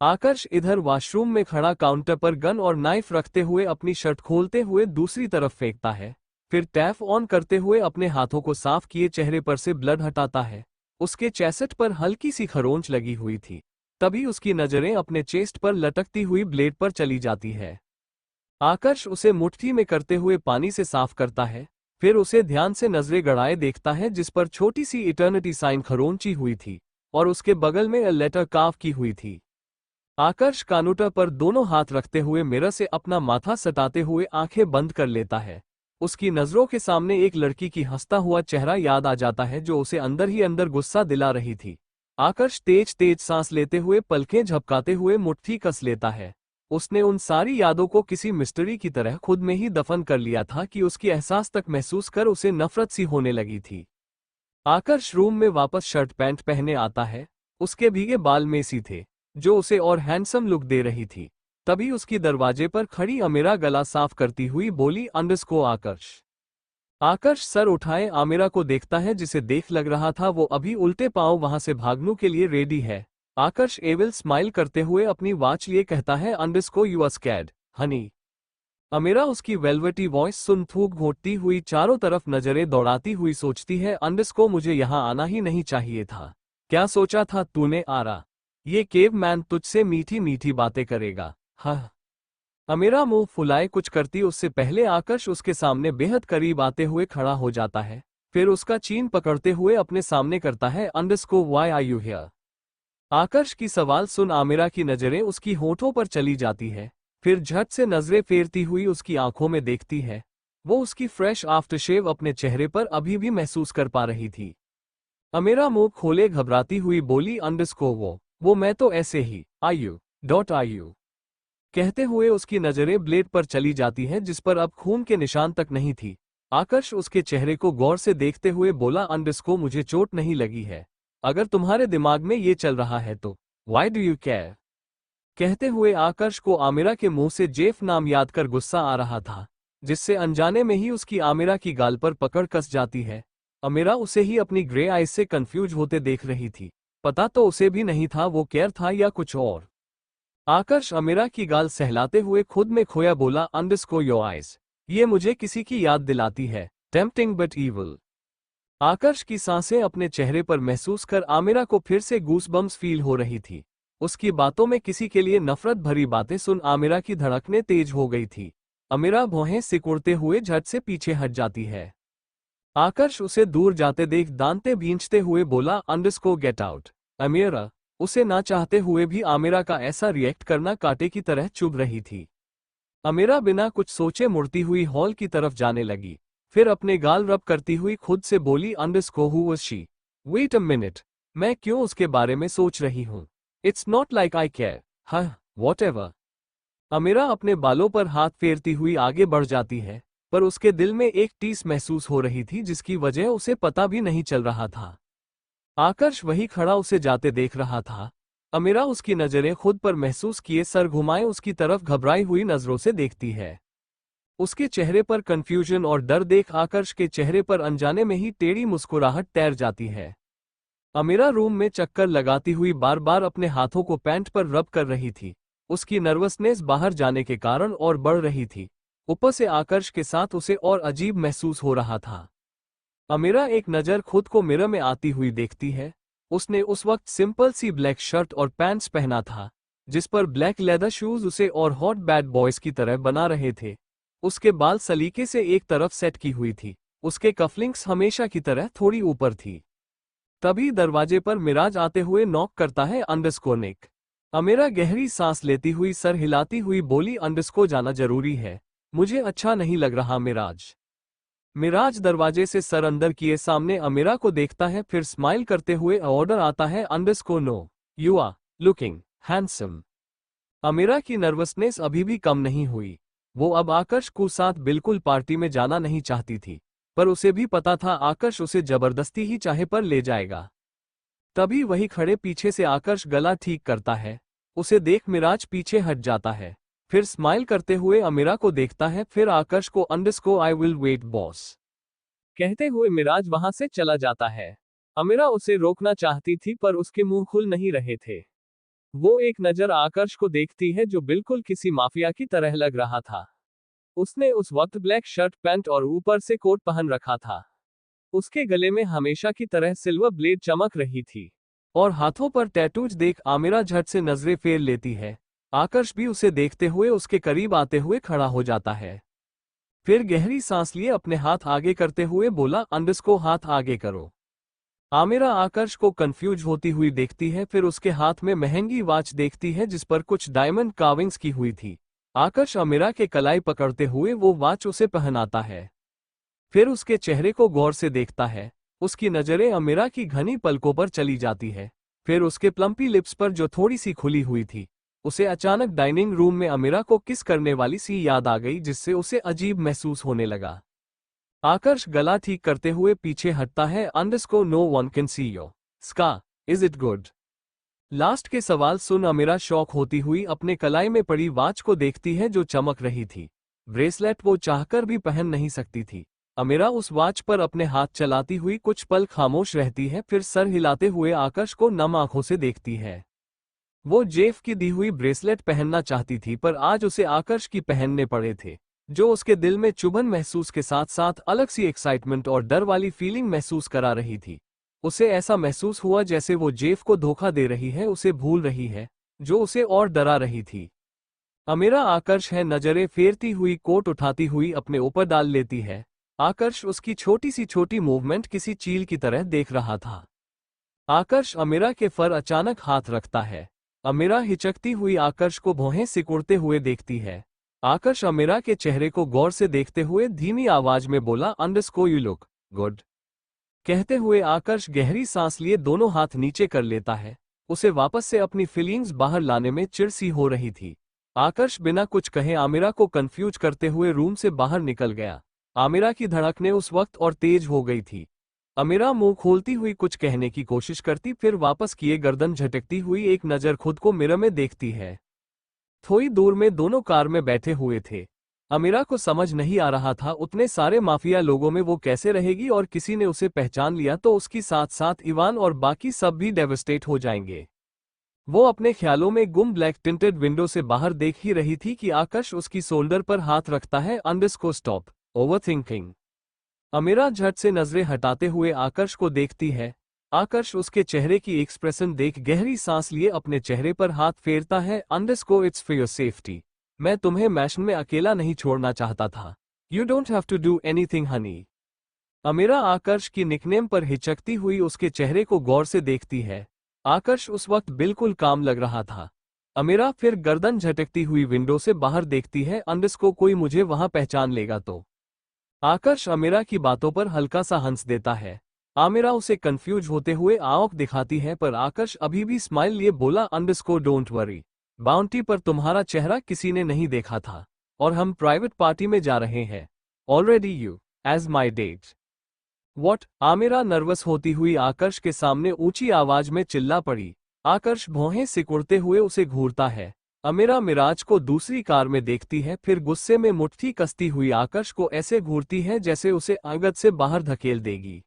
Speaker 1: आकर्ष इधर वॉशरूम में खड़ा काउंटर पर गन और नाइफ रखते हुए अपनी शर्ट खोलते हुए दूसरी तरफ फेंकता है। फिर टैप ऑन करते हुए अपने हाथों को साफ किए चेहरे पर से ब्लड हटाता है। उसके चेस्ट पर हल्की सी खरोंच लगी हुई थी। तभी उसकी नजरें अपने चेस्ट पर लटकती हुई ब्लेड पर चली जाती है। आकर्ष उसे मुट्ठी में करते हुए पानी से साफ करता है। फिर उसे ध्यान से नजरें गड़ाए देखता है जिस पर छोटी सी इटर्निटी साइन खरोंची हुई थी और उसके बगल में अ लेटर काव की हुई थी। आकर्ष काउंटर पर दोनों हाथ रखते हुए मिरर से अपना माथा सटाते हुए आंखें बंद कर लेता है। उसकी नजरों के सामने एक लड़की की हंसता हुआ चेहरा याद आ जाता है जो उसे अंदर ही अंदर गुस्सा दिला रही थी। आकर्ष तेज तेज सांस लेते हुए पलकें झपकाते हुए मुट्ठी कस लेता है। उसने उन सारी यादों को किसी मिस्ट्री की तरह खुद में ही दफन कर लिया था कि उसकी एहसास तक महसूस कर उसे नफरत सी होने लगी थी। आकर्ष रूम में वापस शर्ट पैंट पहने आता है। उसके भीगे बाल मेसी थे जो उसे और हैंडसम लुक दे रही थी। तभी उसकी दरवाजे पर खड़ी आमिरा गला साफ करती हुई बोली, अंडरस्को आकर्ष। आकर्ष सर उठाए आमिरा को देखता है जिसे देख लग रहा था वो अभी उल्टे पांव वहां से भागने के लिए रेडी है। आकर्ष एविल स्माइल करते हुए अपनी वॉच लिए कहता है, underscore you are scared honey. Amira उसकी वेलवेटी वॉइस सुन थूक घोंटती हुई चारों तरफ नजरें दौड़ाती हुई सोचती है, अंडरस्को मुझे यहां आना ही नहीं चाहिए था। क्या सोचा था तूने आरा? ये केव मैन तुझसे मीठी मीठी बातें करेगा, हाँ। आमिरा मुंह फुलाए कुछ करती उससे पहले आकर्ष उसके सामने बेहद करीब आते हुए खड़ा हो जाता है। फिर उसका चीन पकड़ते हुए अपने सामने करता है, underscore why are you here? Aakarsh की सवाल सुन आमिरा की नजरें उसकी होठों पर चली जाती है। फिर झट से नजरें फेरती हुई उसकी आंखों में देखती है। वो उसकी फ्रेश आफ्टरशेव अपने चेहरे पर अभी भी महसूस कर पा रही थी। आमिरा मुंह खोले घबराती हुई बोली, अंडरस्को वो मैं तो ऐसे ही, आर यू .iu कहते हुए उसकी नजरें ब्लेड पर चली जाती हैं जिस पर अब खून के निशान तक नहीं थी। आकर्ष उसके चेहरे को गौर से देखते हुए बोला, अंडरस्को मुझे चोट नहीं लगी है। अगर तुम्हारे दिमाग में ये चल रहा है तो वाई डू यू केयर। कहते हुए आकर्ष को आमिरा के मुंह से जेफ नाम याद कर गुस्सा आ रहा था, जिससे अनजाने में ही उसकी आमिरा की गाल पर पकड़ कस जाती है। आमिरा उसे ही अपनी ग्रे आइज से कंफ्यूज होते देख रही थी। पता तो उसे भी नहीं था वो केयर था या कुछ और। आकर्ष आमिरा की गाल सहलाते हुए खुद में खोया बोला, अंडरस्को योर आइज, ये मुझे किसी की याद दिलाती है, टेम्पटिंग बट ईविल। आकर्ष की सांसें अपने चेहरे पर महसूस कर आमिरा को फिर से गूसबम्स फील हो रही थी। उसकी बातों में किसी के लिए नफरत भरी बातें सुन आमिरा की धड़कनें तेज हो गई थी। आमिरा भौहें सिकुड़ते हुए झट से पीछे हट जाती है। आकर्ष उसे दूर जाते देख दांते भींचते हुए बोला, अंडरस्को गेट आउट। आमिरा उसे ना चाहते हुए भी आमिरा का ऐसा रिएक्ट करना कांटे की तरह चुभ रही थी। आमिरा बिना कुछ सोचे मुड़ती हुई हॉल की तरफ जाने लगी, फिर अपने गाल रब करती हुई खुद से बोली, underscore who was she. Wait a minute, मैं क्यों उसके बारे में सोच रही हूं। It's not like I care. हाँ वॉटएवर। आमिरा अपने बालों पर हाथ फेरती हुई आगे बढ़ जाती है, पर उसके दिल में एक टीस महसूस हो रही थी जिसकी वजह उसे पता भी नहीं चल रहा था। आकर्ष वही खड़ा उसे जाते देख रहा था। आमिरा उसकी नजरें खुद पर महसूस किए सर घुमाए उसकी तरफ घबराई हुई नजरों से देखती है। उसके चेहरे पर कंफ्यूजन और डर देख आकर्ष के चेहरे पर अनजाने में ही टेढ़ी मुस्कुराहट तैर जाती है। आमिरा रूम में चक्कर लगाती हुई बार बार अपने हाथों को पैंट पर रब कर रही थी। उसकी नर्वसनेस बाहर जाने के कारण और बढ़ रही थी। ऊपर से आकर्ष के साथ उसे और अजीब महसूस हो रहा था। आमिरा एक नज़र खुद को मिरर में आती हुई देखती है। उसने उस वक्त सिंपल सी ब्लैक शर्ट और पैंट्स पहना था, जिस पर ब्लैक लेदर शूज उसे और हॉट बैड बॉयज की तरह बना रहे थे। उसके बाल सलीके से एक तरफ सेट की हुई थी। उसके कफलिंग्स हमेशा की तरह थोड़ी ऊपर थी। तभी दरवाजे पर मिराज आते हुए नॉक करता है, अंडरस्को निक। आमिरा गहरी सांस लेती हुई सर हिलाती हुई बोली, अंडरस्को जाना जरूरी है, मुझे अच्छा नहीं लग रहा मिराज। मिराज दरवाजे से सर अंदर किए सामने आमिरा को देखता है, फिर स्माइल करते हुए ऑर्डर आता है, underscore no, you are looking handsome. Amira की नर्वसनेस अभी भी कम नहीं हुई। वो अब आकर्ष को साथ बिल्कुल पार्टी में जाना नहीं चाहती थी, पर उसे भी पता था आकर्ष उसे जबरदस्ती ही चाहे पर ले जाएगा। तभी वही खड़े पीछे से आकर्ष गला ठीक करता है। उसे देख मिराज पीछे हट जाता है, फिर स्माइल करते हुए आमिरा को देखता है, फिर आकर्ष को, underscore I will wait boss कहते हुए मिराज वहां से चला जाता है। आमिरा उसे रोकना चाहती थी पर उसके मुंह खुल नहीं रहे थे। वो एक नजर आकर्ष को देखती है जो बिल्कुल किसी माफिया की तरह लग रहा था। उसने उस वक्त ब्लैक शर्ट पैंट और ऊपर से कोट पहन रखा था। उसके गले में हमेशा की तरह सिल्वर ब्लेड चमक रही थी और हाथों पर टैटूज देख आमिरा झट से नजरें फेर लेती है। आकर्ष भी उसे देखते हुए उसके करीब आते हुए खड़ा हो जाता है। फिर गहरी सांस लिए अपने हाथ आगे करते हुए बोला, अंडरस्को हाथ आगे करो। आमिरा आकर्ष को कंफ्यूज होती हुई देखती है, फिर उसके हाथ में महंगी वॉच देखती है जिस पर कुछ डायमंड कार्विंग्स की हुई थी। आकर्ष आमिरा के कलाई पकड़ते हुए वो वॉच उसे पहनाता है, फिर उसके चेहरे को गौर से देखता है। उसकी नजरें आमिरा की घनी पलकों पर चली जाती है, फिर उसके प्लम्पी लिप्स पर जो थोड़ी सी खुली हुई थी। उसे अचानक डाइनिंग रूम में आमिरा को किस करने वाली सी याद आ गई, जिससे उसे अजीब महसूस होने लगा। आकर्ष गला ठीक करते हुए पीछे हटता है, underscore no one can see your scar, is it good. Last के सवाल सुन आमिरा शॉक होती हुई अपने कलाई में पड़ी वॉच को देखती है जो चमक रही थी। ब्रेसलेट वो चाहकर भी पहन नहीं सकती थी। आमिरा उस वॉच पर अपने हाथ चलाती हुई कुछ पल खामोश रहती है, फिर सर हिलाते हुए आकर्ष को नम आंखों से देखती है। वो जेफ की दी हुई ब्रेसलेट पहनना चाहती थी, पर आज उसे आकर्ष की पहनने पड़े थे, जो उसके दिल में चुभन महसूस के साथ साथ अलग सी एक्साइटमेंट और डर वाली फीलिंग महसूस करा रही थी। उसे ऐसा महसूस हुआ जैसे वो जेफ को धोखा दे रही है, उसे भूल रही है, जो उसे और डरा रही थी। आमिरा आकर्ष है नजरें फेरती हुई कोट उठाती हुई अपने ऊपर डाल लेती है। आकर्ष उसकी छोटी सी छोटी मूवमेंट किसी चील की तरह देख रहा था। आकर्ष आमिरा के फर अचानक हाथ रखता है। आमिरा हिचकती हुई आकर्ष को भौहें सिकुड़ते हुए देखती है। आकर्ष आमिरा के चेहरे को गौर से देखते हुए धीमी आवाज में बोला, अंडरस्को यू लुक गुड। कहते हुए आकर्ष गहरी सांस लिए दोनों हाथ नीचे कर लेता है उसे वापस से अपनी फीलिंग्स बाहर लाने में चिढ़ सी हो रही थी। आकर्ष बिना कुछ कहे आमिरा को कंफ्यूज करते हुए रूम से बाहर निकल गया। आमिरा की धड़कनें उस वक्त और तेज हो गई थी। आमिरा मुंह खोलती हुई कुछ कहने की कोशिश करती, फिर वापस किए गर्दन झटकती हुई एक नज़र खुद को मिरर में देखती है। थोड़ी दूर में दोनों कार में बैठे हुए थे। आमिरा को समझ नहीं आ रहा था उतने सारे माफिया लोगों में वो कैसे रहेगी, और किसी ने उसे पहचान लिया तो उसकी साथ साथ इवान और बाकी सब भी डेवस्टेट हो जाएंगे। वो अपने ख्यालों में गुम ब्लैक टिंटेड विंडो से बाहर देख ही रही थी कि आकाश उसकी शोल्डर पर हाथ रखता है। Underscore stop overthinking. आमिरा झट से नजरें हटाते हुए आकाश को देखती है। आकाश उसके चेहरे की एक्सप्रेशन देख गहरी सांस लिए अपने चेहरे पर हाथ फेरता है। Underscore it's for your safety. मैं तुम्हें मैशन में अकेला नहीं छोड़ना चाहता था। You don't have to do anything honey. Amira Aakash की निकनेम पर हिचकती हुई उसके चेहरे को गौर से देखती है। आकाश उस वक्त बिल्कुल काम लग रहा था। आमिरा फिर गर्दन झटकती हुई विंडो से बाहर देखती है। अंडरस्कोर कोई मुझे वहां पहचान लेगा तो। आकाश आमिरा की बातों पर हल्का सा हंस देता है। आमिरा उसे कंफ्यूज होते हुए आंख दिखाती है, पर आकाश अभी भी स्माइल लिए बोला, अंडरस्कोर डोंट वरी। बाउंटी पर तुम्हारा चेहरा किसी ने नहीं देखा था, और हम प्राइवेट पार्टी में जा रहे हैं। Already you as my date. What? Amira nervous होती हुई आकाश के सामने ऊंची आवाज में चिल्ला पड़ी। आकाश भौहें सिकुड़ते हुए उसे घूरता है। आमिरा मिराज को दूसरी कार में देखती है, फिर गुस्से में मुट्ठी कसती हुई आकाश को ऐसे घूरती है जैसे उसे आंगन से बाहर धकेल देगी।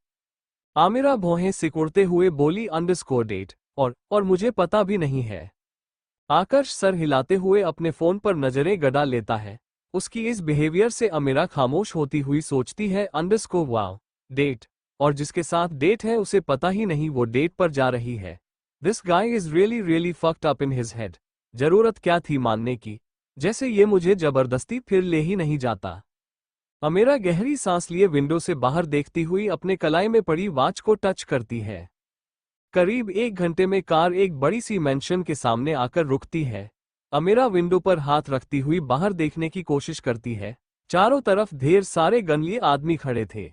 Speaker 1: आमिरा भौहें सिकुड़ते हुए बोली, अंडरस्कोर डेट और मुझे पता भी नहीं है। आकाश सर हिलाते हुए अपने फोन पर नजरें गड़ा लेता है। उसकी इस बिहेवियर से आमिरा खामोश होती हुई सोचती है, अंडरस्कोर वाव डेट, और जिसके साथ डेट है उसे पता ही नहीं वो डेट पर जा रही है। This guy is really really fucked up in his head. जरूरत क्या थी मानने की, जैसे ये मुझे जबरदस्ती फिर ले ही नहीं जाता। आमिरा गहरी सांस लिए विंडो से बाहर देखती हुई अपने कलाई में पड़ी वॉच को टच करती है। करीब 1 घंटे में कार एक बड़ी सी मैंशन के सामने आकर रुकती है। आमिरा विंडो पर हाथ रखती हुई बाहर देखने की कोशिश करती है। चारों तरफ ढेर सारे गन लिए आदमी खड़े थे।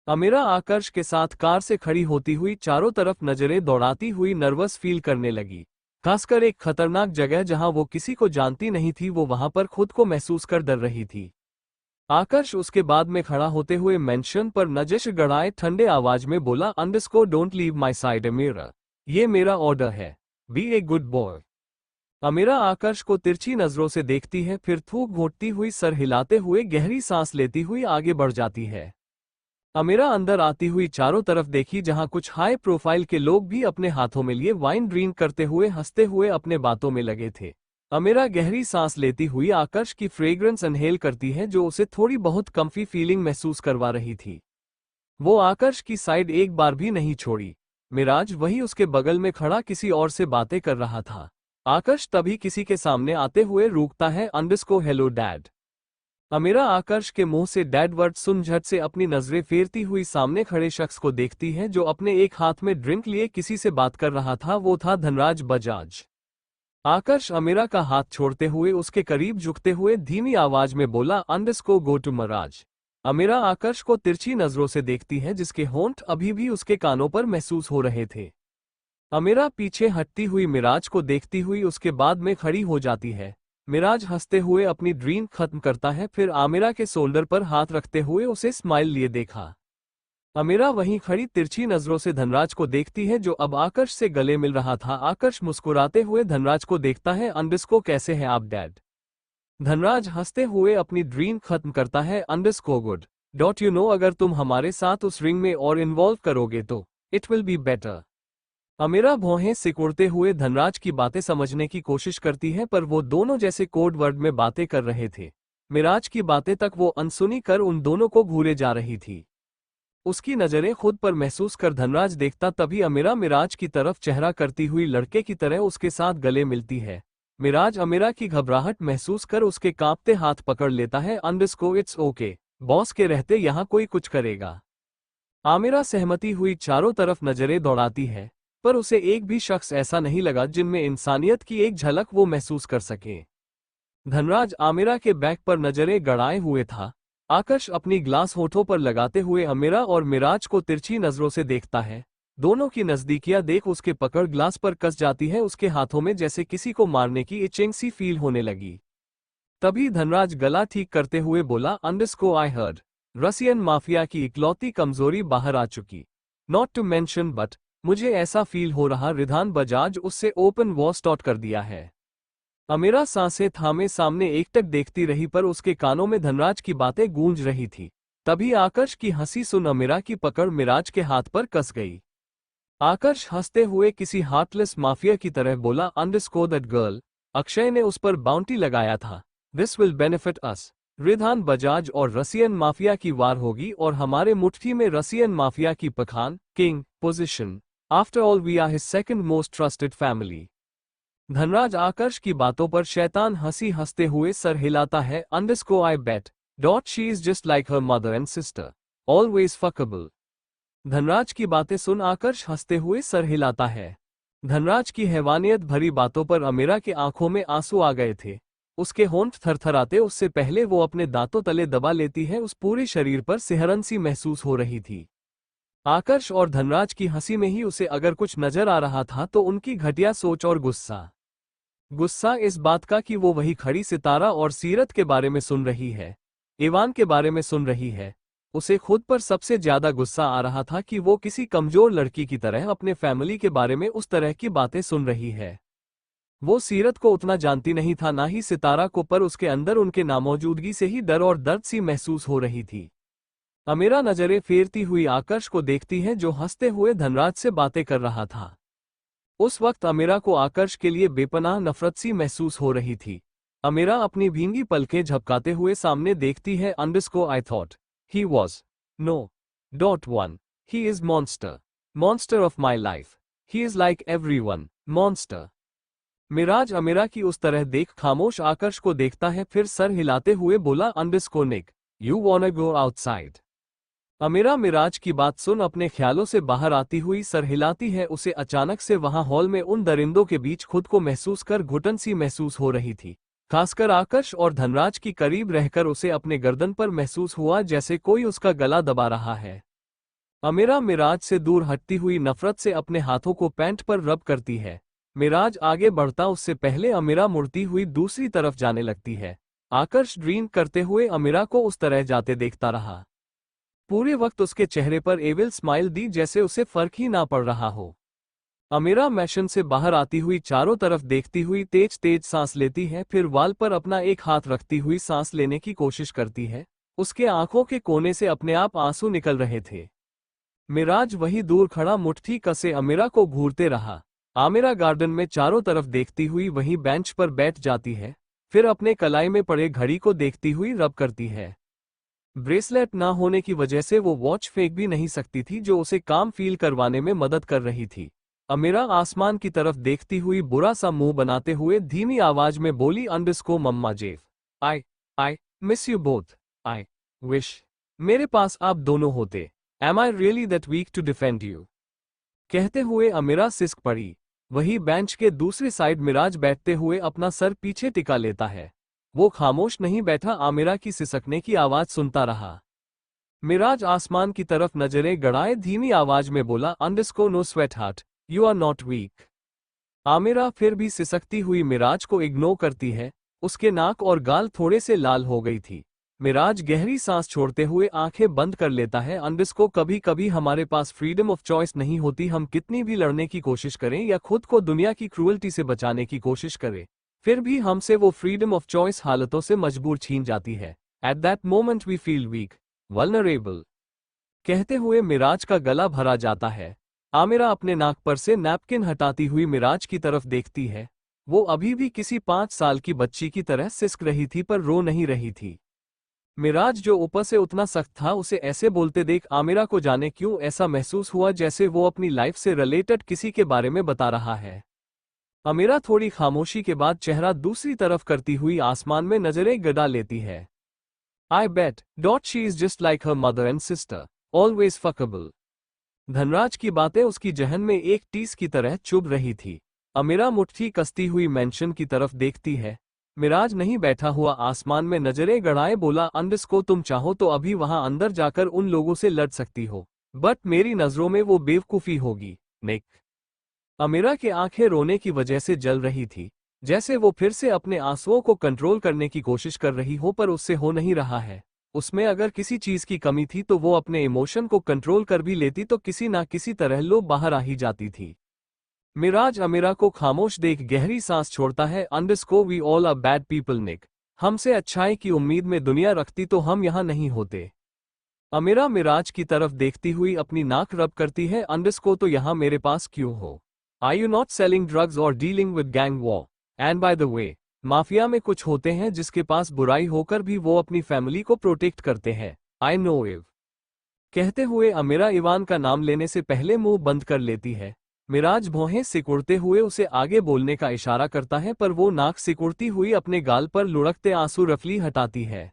Speaker 1: आमिरा आकाश के साथ कार से खड़ी होती हुई चारों तरफ नजरें दौड़ाती हुई नर्वस फील करने लगी। खासकर एक खतरनाक जगह जहां वो किसी को जानती नहीं थी, वो वहां पर खुद को महसूस कर डर रही थी। आकाश उसके बाद में खड़ा होते हुए मेंशन पर नजर गड़ाए ठंडे आवाज में बोला, underscore don't leave my side Amira. ये मेरा ऑर्डर है। Be a good boy. Amira Aakash को तिरछी नजरों से देखती है, फिर थूक घोंटती हुई सर हिलाते हुए गहरी सांस लेती हुई आगे बढ़ जाती है। आमिरा अंदर आती हुई चारों तरफ देखी, जहां कुछ हाई प्रोफाइल के लोग भी अपने हाथों में लिए वाइन ड्रिंक करते हुए हंसते हुए अपने बातों में लगे थे। आमिरा गहरी सांस लेती हुई आकाश की फ्रेग्रेंस इनहेल करती है, जो उसे थोड़ी बहुत कम्फी फीलिंग महसूस करवा रही थी। वो आकाश की साइड एक बार भी नहीं छोड़ी। मिराज वही उसके बगल में खड़ा किसी और से बातें कर रहा था। आकाश तभी किसी के सामने आते हुए रुकता है, अंडरस्कोर हेलो डैड। आमिरा आकाश के मुंह से डैड वर्ड सुन झट से अपनी नजरें फेरती हुई सामने खड़े शख्स को देखती है, जो अपने एक हाथ में ड्रिंक लिए किसी से बात कर रहा था। वो था धनराज बजाज। आकाश आमिरा का हाथ छोड़ते हुए उसके करीब झुकते हुए धीमी आवाज में बोला, अंडरस्कोर गो टू महाराज। आमिरा आकाश को तिरछी नजरों से देखती है, जिसके होंठ अभी भी उसके कानों पर महसूस हो रहे थे। आमिरा पीछे हटती हुई मिराज को देखती हुई उसके बाद में खड़ी हो जाती है। मिराज हंसते हुए अपनी ड्रिंक खत्म करता है, फिर आमिरा के शोल्डर पर हाथ रखते हुए उसे स्माइल लिए देखा। आमिरा वहीं खड़ी तिरछी नजरों से धनराज को देखती है, जो अब आकाश से गले मिल रहा था। आकाश मुस्कुराते हुए धनराज को देखता है, अंडरस्कोर कैसे हैं आप डैड। धनराज हंसते हुए अपनी ड्रिंक खत्म करता है, underscore good. Don't you know, अगर तुम हमारे साथ उस रिंग में और इन्वॉल्व करोगे तो it will be better. Amira भौहें सिकुड़ते हुए धनराज की बातें समझने की कोशिश करती है, पर वो दोनों जैसे कोड वर्ड में बातें कर रहे थे। मिराज की बातें तक वो अनसुनी कर उन दोनों को घूरे जा रही थी। उसकी नजरें खुद पर महसूस कर धनराज देखता, तभी आमिरा मिराज की तरफ चेहरा करती हुई लड़के की तरह उसके साथ गले मिलती है। मिराज आमिरा की घबराहट महसूस कर उसके कांपते हाथ पकड़ लेता है, अंडरस्कोर इट्स ओके, बॉस के रहते यहाँ कोई कुछ करेगा। आमिरा सहमति हुई चारों तरफ नजरें दौड़ाती है, पर उसे एक भी शख्स ऐसा नहीं लगा जिनमें इंसानियत की एक झलक वो महसूस कर सके। धनराज आमिरा के बैक पर नजरें गड़ाए हुए था। आकाश अपनी ग्लास होठों पर लगाते हुए आमिरा और मिराज को तिरछी नजरों से देखता है। दोनों की नजदीकियां देख उसके पकड़ ग्लास पर कस जाती है, उसके हाथों में जैसे किसी को मारने की इचिंग सी फील होने लगी। तभी धनराज गला ठीक करते हुए बोला, underscore I heard Russian mafia की इकलौती कमजोरी बाहर आ चुकी। नॉट टू मेंशन बट मुझे ऐसा फील हो रहा रिधान बजाज उससे ओपन वॉर स्टार्ट कर दिया है। अमीरा सांसें थामे सामने एकटक देखती रही, पर उसके कानों में धनराज की बातें गूंज रही थी। तभी आकर्ष की हंसी सुन अमीरा की पकड़ मिराज के हाथ पर कस गई। आकर्ष हंसते हुए किसी हार्टलेस माफिया की तरह बोला, अंडरस्को दैट गर्ल, अक्षय ने उस पर बाउंटी लगाया था। दिस विल बेनिफिट अस। रिधान बजाज और रसियन माफिया की वार होगी और हमारे मुट्ठी में रसियन माफिया की पखान king position. After all we are his second most trusted family. Dhanraj Aakarsh की बातों पर शैतान हंसी हंसते हुए सर हिलाता है, underscore I bet dot she is just like her mother and sister, always fuckable. Dhanraj की बातें सुन आकर्ष हंसते हुए सर हिलाता है। धनराज की हैवानियत भरी बातों पर अमीरा के आंखों में आंसू आ गए थे। उसके होंठ थरथराते उससे पहले वो अपने दांतों तले दबा लेती है, उस पूरे शरीर पर सिहरन सी महसूस हो रही थी। आकर्ष और धनराज की हंसी में ही उसे अगर कुछ नजर आ रहा था तो उनकी घटिया सोच और गुस्सा। गुस्सा इस बात का कि वो वही खड़ी सितारा और सीरत के बारे में सुन रही है, इवान के बारे में सुन रही है। उसे खुद पर सबसे ज्यादा गुस्सा आ रहा था कि वो किसी कमजोर लड़की की तरह अपने फैमिली के बारे में उस तरह की बातें सुन रही है। वो सीरत को उतना जानती नहीं था, ना ही सितारा को, पर उसके अंदर उनके नामौजूदगी से ही डर और दर्द सी महसूस हो रही थी। अमीरा नजरें फेरती हुई आकर्ष को देखती है जो हंसते हुए धनराज से बातें कर रहा था। उस वक्त अमीरा को आकर्ष के लिए बेपनाह नफरत सी महसूस हो रही थी। अमीरा अपनी भींगी पलकें झपकाते हुए सामने देखती है, underscore I thought he was no dot one, he is monster, monster of my life, he is like everyone, monster. Miraj Amira की उस तरह देख खामोश आकर्ष को देखता है, फिर सर हिलाते हुए बोला, underscore Nick, you want go outside. Amira Miraj की बात सुन अपने ख्यालों से बाहर आती हुई सर हिलाती है। उसे अचानक से वहां हॉल में उन दरिंदों के बीच खुद को महसूस कर घुटन सी महसूस हो रही थी। खासकर आकर्ष और धनराज की करीब रहकर उसे अपने गर्दन पर महसूस हुआ जैसे कोई उसका गला दबा रहा है। अमीरा मिराज से दूर हटती हुई नफरत से अपने हाथों को पैंट पर रब करती है। मिराज आगे बढ़ता उससे पहले अमीरा मुड़ती हुई दूसरी तरफ जाने लगती है। आकर्ष ड्रीन करते हुए अमीरा को उस तरह जाते देखता रहा। पूरे वक्त उसके चेहरे पर एविल स्माइल दी, जैसे उसे फर्क ही ना पड़ रहा हो। अमीरा मैशन से बाहर आती हुई चारों तरफ देखती हुई तेज तेज सांस लेती है, फिर वाल पर अपना एक हाथ रखती हुई सांस लेने की कोशिश करती है। उसके आंखों के कोने से अपने आप आंसू निकल रहे थे। मिराज वही दूर खड़ा मुट्ठी कसे अमीरा को घूरते रहा। आमिरा गार्डन में चारों तरफ देखती हुई वहीं बेंच पर बैठ जाती है, फिर अपने कलाई में पड़े घड़ी को देखती हुई रब करती है। ब्रेसलेट ना होने की वजह से वो वॉच फेंक भी नहीं सकती थी जो उसे काम फील करवाने में मदद कर रही थी। अमीरा आसमान की तरफ देखती हुई बुरा सा मुंह बनाते हुए धीमी आवाज में बोली, underscore mama Jeff, I miss you both, I wish मेरे पास आप दोनों होते। Am I really that weak to defend you. कहते हुए अमीरा सिसक पड़ी। वही बेंच के दूसरी साइड मिराज बैठते हुए अपना सर पीछे टिका लेता है। वो खामोश नहीं बैठा, आमिरा की सिसकने की आवाज सुनता रहा। मिराज आसमान की तरफ नजरें गड़ाए धीमी आवाज में बोला, underscore no sweetheart, you are not weak. Amira फिर भी सिसकती हुई मिराज को इग्नोर करती है। उसके नाक और गाल थोड़े से लाल हो गई थी। मिराज गहरी सांस छोड़ते हुए आंखें बंद कर लेता है। अंडरस्को कभी कभी हमारे पास फ्रीडम ऑफ चॉइस नहीं होती। हम कितनी भी लड़ने की कोशिश करें या खुद को दुनिया की क्रूअल्टी से बचाने की कोशिश करें, फिर भी हमसे वो फ्रीडम ऑफ चॉइस हालतों से मजबूर छीन जाती है। At that moment we feel weak, vulnerable. कहते हुए मिराज का गला भरा जाता है। आमिरा अपने नाक पर से नैपकिन हटाती हुई मिराज की तरफ देखती है। वो अभी भी किसी 5 साल की बच्ची की तरह सिसक रही थी, पर रो नहीं रही थी। मिराज जो ऊपर से उतना सख्त था, उसे ऐसे बोलते देख आमिरा को जाने क्यों ऐसा महसूस हुआ जैसे वो अपनी लाइफ से रिलेटेड किसी के बारे में बता रहा है। आमिरा थोड़ी खामोशी के बाद चेहरा दूसरी तरफ करती हुई आसमान में नजरें गड़ा लेती है। I bet dot she is just like her mother and sister, always fuckable. Dhanraj की बातें उसकी जहन में एक टीस की तरह चुभ रही थी। आमिरा मुट्ठी कसती हुई मेंशन की तरफ देखती है। मिराज नहीं बैठा हुआ आसमान में नजरें गड़ाए बोला, अंडरस्को तुम चाहो तो अभी वहां अंदर जाकर उन लोगों से लड़ सकती हो, बट मेरी नजरों में वो बेवकूफी होगी, निक। अमीरा की आंखें रोने की वजह से जल रही थी, जैसे वो फिर से अपने आंसुओं को कंट्रोल करने की कोशिश कर रही हो, पर उससे हो नहीं रहा है। उसमें अगर किसी चीज की कमी थी तो वो अपने इमोशन को कंट्रोल कर भी लेती तो किसी ना किसी तरह लो बाहर आ ही जाती थी। मिराज अमीरा को खामोश देख गहरी सांस छोड़ता है। Underscore we all are bad people Nick. हमसे अच्छाई की उम्मीद में दुनिया रखती तो हम यहाँ नहीं होते। अमीरा मिराज की तरफ देखती हुई अपनी नाक रब करती है। अंडरस्को तो यहाँ मेरे पास क्यों हो? Are you not selling drugs और dealing with gang war? And by the way, mafia में कुछ होते हैं जिसके पास बुराई होकर भी वो अपनी फैमिली को प्रोटेक्ट करते हैं। आई नो इव। कहते हुए अमीरा इवान का नाम लेने से पहले मुंह बंद कर लेती है। मिराज भौहें सिकुड़ते हुए उसे आगे बोलने का इशारा करता है, पर वो नाक सिकुड़ती हुई अपने गाल पर लुढ़कते आंसू रफली हटाती है।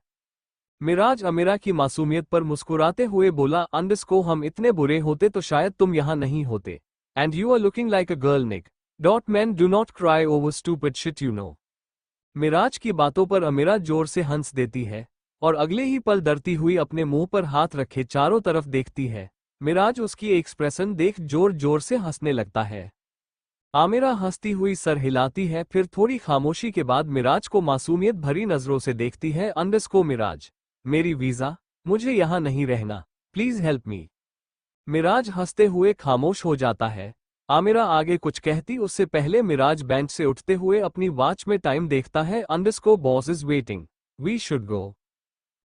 Speaker 1: मिराज अमीरा की मासूमियत पर मुस्कुराते हुए बोला, अंडरस्को हम इतने बुरे होते तो शायद तुम यहाँ नहीं होते। And you are looking like a girl nick. Dot man do not cry over stupid shit you know. Miraj की बातों पर अमीरा जोर से हंस देती है और अगले ही पल डरती हुई अपने मुंह पर हाथ रखे चारों तरफ देखती है। मिराज उसकी एक्सप्रेशन देख जोर जोर से हंसने लगता है। आमिरा हंसती हुई सर हिलाती है, फिर थोड़ी खामोशी के बाद मिराज को मासूमियत भरी नजरों से देखती है। अंडरस्को मिराज, मेरी वीजा, मुझे यहाँ नहीं रहना, प्लीज हेल्प मी। मिराज हंसते हुए खामोश हो जाता है। आमिरा आगे कुछ कहती उससे पहले मिराज बेंच से उठते हुए अपनी वॉच में टाइम देखता है। Underscore boss is waiting, we should go.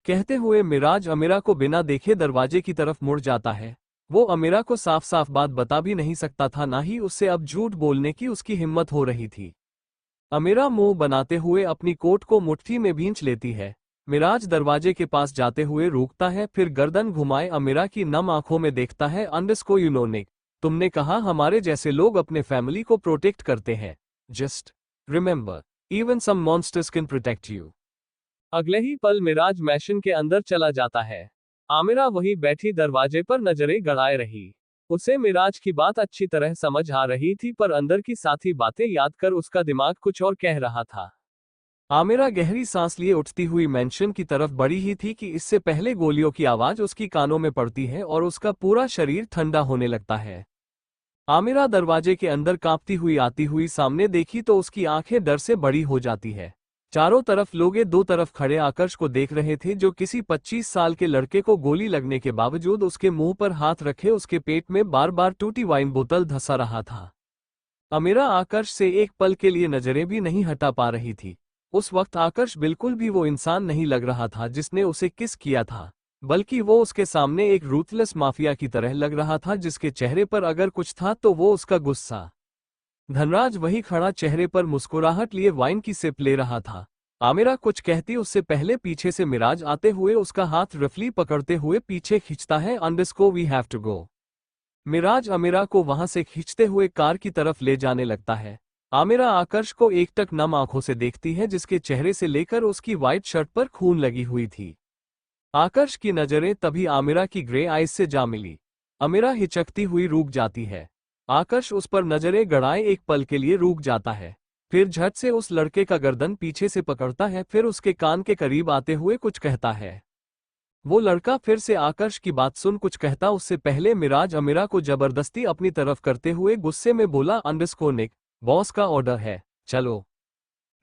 Speaker 1: कहते हुए मिराज अमीरा को बिना देखे दरवाजे की तरफ मुड़ जाता है। वो अमीरा को साफ साफ बात बता भी नहीं सकता था, ना ही उससे अब झूठ बोलने की उसकी हिम्मत हो रही थी। अमीरा मुंह बनाते हुए अपनी कोट को मुट्ठी में भींच लेती है। मिराज दरवाजे के पास जाते हुए रुकता है, फिर गर्दन घुमाए अमीरा की नम आंखों में देखता है। अंडरस्को यू नो निक, तुमने कहा हमारे जैसे लोग अपने फैमिली को प्रोटेक्ट करते हैं। Just remember, even some monsters can protect you. अगले ही पल मिराज मैशन के अंदर चला जाता है। आमिरा वहीं बैठी दरवाजे पर नजरें गड़ाए रही। उसे मिराज की बात अच्छी तरह समझ आ रही थी, पर अंदर की साथी बातें याद कर उसका दिमाग कुछ और कह रहा था। आमिरा गहरी सांस लिए उठती हुई मैंशन की तरफ बढ़ी ही थी कि इससे पहले गोलियों की आवाज उसकी कानों में पड़ती है और उसका पूरा शरीर ठंडा होने लगता है। आमिरा दरवाजे के अंदर कांपती हुई आती हुई सामने देखी तो उसकी आंखें डर से बड़ी हो जाती है। चारों तरफ लोगे दो तरफ खड़े आकर्ष को देख रहे थे, जो किसी 25 साल के लड़के को गोली लगने के बावजूद उसके मुंह पर हाथ रखे उसके पेट में बार बार टूटी वाइन बोतल धंसा रहा था। अमीरा आकर्ष से एक पल के लिए नजरें भी नहीं हटा पा रही थी। उस वक्त आकर्ष बिल्कुल भी वो इंसान नहीं लग रहा था जिसने उसे किस किया था, बल्कि वो उसके सामने एक रूथलेस माफिया की तरह लग रहा था, जिसके चेहरे पर अगर कुछ था तो वो उसका गुस्सा। धनराज वही खड़ा चेहरे पर मुस्कुराहट लिए वाइन की सिप ले रहा था। आमिरा कुछ कहती उससे पहले पीछे से मिराज आते हुए उसका हाथ रफली पकड़ते हुए पीछे खींचता है। Underscore we have to go. Miraj Amira को वहां से खींचते हुए कार की तरफ ले जाने लगता है। आमिरा आकर्ष को एकटक नम आंखों से देखती है, जिसके चेहरे से लेकर उसकी व्हाइट शर्ट पर खून लगी हुई थी। आकर्ष की नजरें तभी आमिरा की ग्रे आइज से जा मिली। आमिरा हिचकती हुई रुक जाती है। आकर्ष उस पर नजरें गड़ाए एक पल के लिए रुक जाता है, फिर झट से उस लड़के का गर्दन पीछे से पकड़ता है, फिर उसके कान के करीब आते हुए कुछ कहता है। वो लड़का फिर से आकर्ष की बात सुन कुछ कहता उससे पहले मिराज आमिरा को जबरदस्ती अपनी तरफ करते हुए गुस्से में बोला, अंडरस्को निक, बॉस का ऑर्डर है, चलो।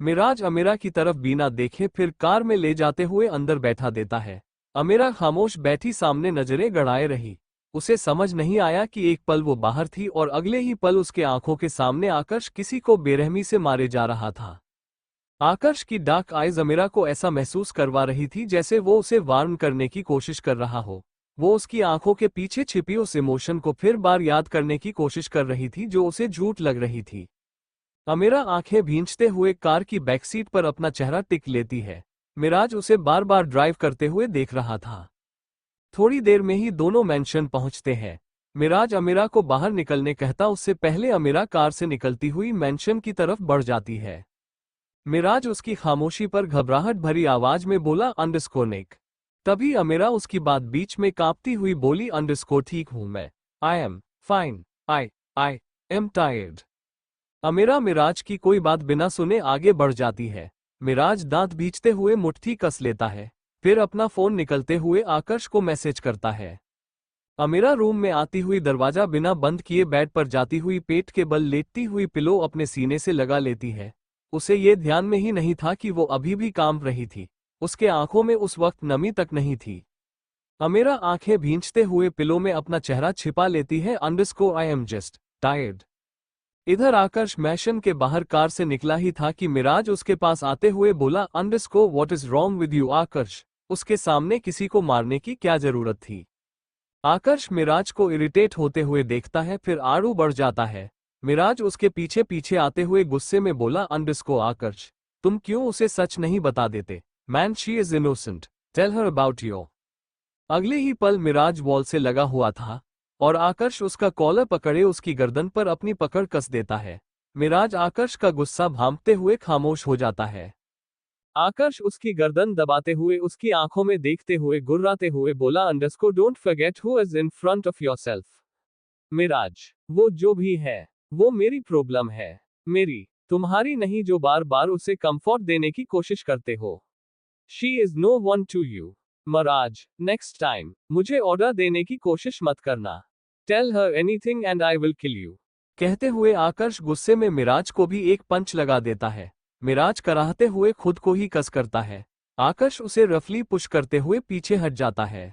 Speaker 1: मिराज आमिरा की तरफ बिना देखे फिर कार में ले जाते हुए अंदर बैठा देता है। आमिरा खामोश बैठी सामने नजरें गड़ाए रही। उसे समझ नहीं आया कि एक पल वो बाहर थी और अगले ही पल उसके आंखों के सामने आकर्ष किसी को बेरहमी से मारे जा रहा था। आकर्ष की डार्क आइज आमिरा को ऐसा महसूस करवा रही थी जैसे वो उसे वार्न करने की कोशिश कर रहा हो। वो उसकी आंखों के पीछे छिपी उस इमोशन को फिर बार याद करने की कोशिश कर रही थी जो उसे झूठ लग रही थी। आमिरा आंखें भींचते हुए कार की बैकसीट पर अपना चेहरा टिक लेती है। मिराज उसे बार बार ड्राइव करते हुए देख रहा था। थोड़ी देर में ही दोनों मैंशन पहुंचते हैं। मिराज आमिरा को बाहर निकलने कहता उससे पहले आमिरा कार से निकलती हुई मैंशन की तरफ बढ़ जाती है। मिराज उसकी खामोशी पर घबराहट भरी आवाज में बोला, अंडरस्को निक। तभी आमिरा उसकी बात बीच में कांपती हुई बोली, अंडरस्को ठीक हूं मैं, I am fine, I am tired. Amira Miraj की कोई बात बिना सुने आगे बढ़ जाती है। मिराज दांत भींचते हुए मुट्ठी कस लेता है, फिर अपना फोन निकलते हुए आकर्ष को मैसेज करता है। अमीरा रूम में आती हुई दरवाजा बिना बंद किए बेड पर जाती हुई पेट के बल लेटती हुई पिलो अपने सीने से लगा लेती है। उसे ये ध्यान में ही नहीं था कि वो अभी भी कांप रही थी। उसके आंखों में उस वक्त नमी तक नहीं थी। अमीरा आंखें भींचते हुए पिलो में अपना चेहरा छिपा लेती है। I am just tired. इधर आकर्ष मैशन के बाहर कार से निकला ही था कि मिराज उसके पास आते हुए बोला, what is wrong with you Aakarsh? उसके सामने किसी को मारने की क्या जरूरत थी? आकर्ष मिराज को इरिटेट होते हुए देखता है, फिर आड़ू बढ़ जाता है। मिराज उसके पीछे पीछे आते हुए गुस्से में बोला, आकर्ष, तुम क्यों उसे सच नहीं बता देते? Man, she is innocent, tell her about your. अगले ही पल मिराज वॉल से लगा हुआ था और आकर्ष उसका कॉलर पकड़े उसकी गर्दन पर अपनी पकड़ कस देता है। मिराज आकर्ष का गुस्सा भांपते हुए खामोश हो जाता है। आकर्ष उसकी गर्दन दबाते हुए उसकी आंखों में देखते हुए गुर्राते हुए बोला, don't forget who is in front of yourself. Miraj, वो जो भी है वो मेरी प्रॉब्लम है, मेरी, तुम्हारी नहीं, जो बार बार उसे कंफर्ट देने की कोशिश करते हो। She is no one to you. Miraj, next time मुझे ऑर्डर देने की कोशिश मत करना। Tell her anything and I will kill you. कहते हुए आकर्ष गुस्से में मिराज को भी एक पंच लगा देता है। मिराज कराहते हुए खुद को ही कस करता है। आकर्ष उसे रफली पुश करते हुए पीछे हट जाता है।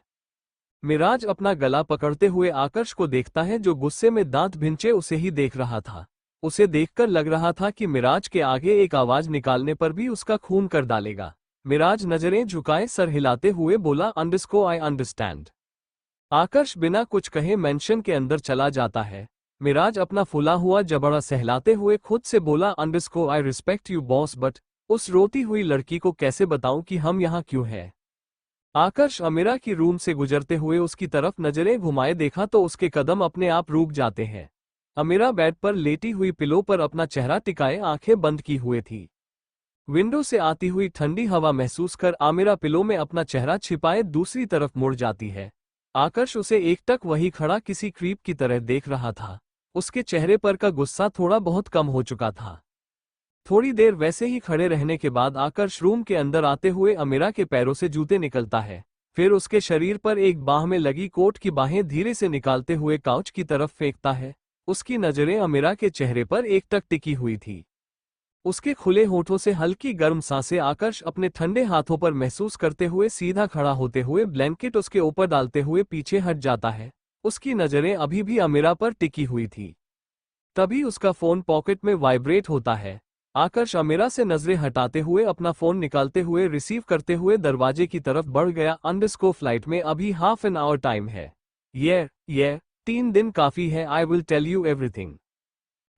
Speaker 1: मिराज अपना गला पकड़ते हुए आकर्ष को देखता है, जो गुस्से में दांत भिंचे उसे ही देख रहा था। उसे देखकर लग रहा था कि मिराज के आगे एक आवाज निकालने पर भी उसका खून कर डालेगा। मिराज नजरें झुकाए सर हिलाते हुए बोला, आई अंडरस्टैंड। आकर्ष बिना कुछ कहे मेंशन के अंदर चला जाता है। मिराज अपना फुला हुआ जबड़ा सहलाते हुए खुद से बोला, I respect you boss, but उस रोती हुई लड़की को कैसे बताऊं कि हम यहाँ क्यों हैं? आकर्ष अमीरा की रूम से गुजरते हुए उसकी तरफ नजरें घुमाए देखा तो उसके कदम अपने आप रुक जाते हैं। अमीरा बेड पर लेटी हुई पिलो पर अपना चेहरा टिकाए आंखें बंद की हुए थी। विंडो से आती हुई ठंडी हवा महसूस कर आमिरा पिलो में अपना चेहरा छिपाए दूसरी तरफ मुड़ जाती है। आकर्ष उसे एकटक वही खड़ा किसी क्रीप की तरह देख रहा था। उसके चेहरे पर का गुस्सा थोड़ा बहुत कम हो चुका था। थोड़ी देर वैसे ही खड़े रहने के बाद आकर्ष रूम के अंदर आते हुए अमीरा के पैरों से जूते निकलता है। फिर उसके शरीर पर एक बाह में लगी कोट की बाहें धीरे से निकालते हुए काउच की तरफ फेंकता है। उसकी नजरें अमीरा के चेहरे पर एकटक टिकी हुई थी। उसके खुले होठों से हल्की गर्म सांसें आकर्ष अपने ठंडे हाथों पर महसूस करते हुए सीधा खड़ा होते हुए ब्लैंकेट उसके ऊपर डालते हुए पीछे हट जाता है। उसकी नजरें अभी भी अमीरा पर टिकी हुई थी। तभी उसका फोन पॉकेट में वाइब्रेट होता है। आकर्ष अमीरा से नजरें हटाते हुए अपना फोन निकालते हुए रिसीव करते हुए दरवाजे की तरफ बढ़ गया। फ्लाइट में अभी हाफ एन आवर टाइम है। ये 3 दिन काफी है। I will tell you everything.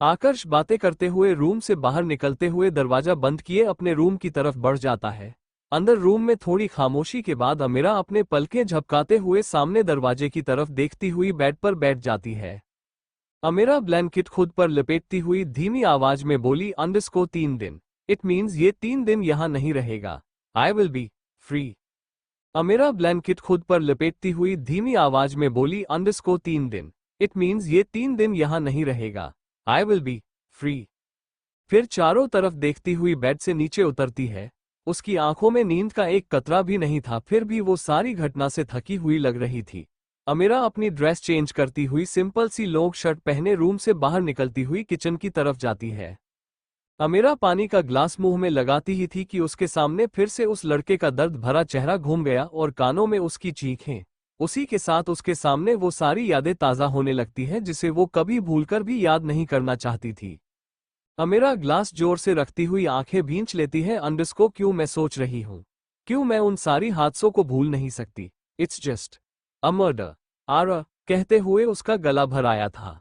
Speaker 1: Aakarsh बातें करते हुए रूम से बाहर निकलते हुए दरवाजा बंद किए अपने रूम की तरफ बढ़ जाता है। अंदर रूम में थोड़ी खामोशी के बाद अमीरा अपने पलकें झपकाते हुए सामने दरवाजे की तरफ देखती हुई बेड पर बैठ जाती है। अमीरा ब्लैंकेट खुद पर लपेटती हुई धीमी आवाज में बोली, 3 दिन। इट मीन्स ये 3 दिन यहाँ नहीं रहेगा। I will be free. Amira blanket खुद पर लपेटती हुई धीमी आवाज में बोली, 3 दिन। इट मीन्स ये 3 दिन यहाँ नहीं रहेगा। I will be free. फिर चारों तरफ देखती हुई बेड से नीचे उतरती है। उसकी आंखों में नींद का एक कतरा भी नहीं था, फिर भी वो सारी घटना से थकी हुई लग रही थी। अमीरा अपनी ड्रेस चेंज करती हुई सिंपल सी लॉन्ग शर्ट पहने रूम से बाहर निकलती हुई किचन की तरफ जाती है। अमीरा पानी का ग्लास मुंह में लगाती ही थी कि उसके सामने फिर से उस लड़के का दर्द भरा चेहरा घूम गया और कानों में उसकी चीखें। उसी के साथ उसके सामने वो सारी यादें ताज़ा होने लगती हैं जिसे वो कभी भूलकर भी याद नहीं करना चाहती थी। अमीरा ग्लास जोर से रखती हुई आंखें भींच लेती है। क्यों मैं सोच रही हूँ, क्यों मैं उन सारी हादसों को भूल नहीं सकती? It's just a murder. Aara कहते हुए उसका गला भर आया था।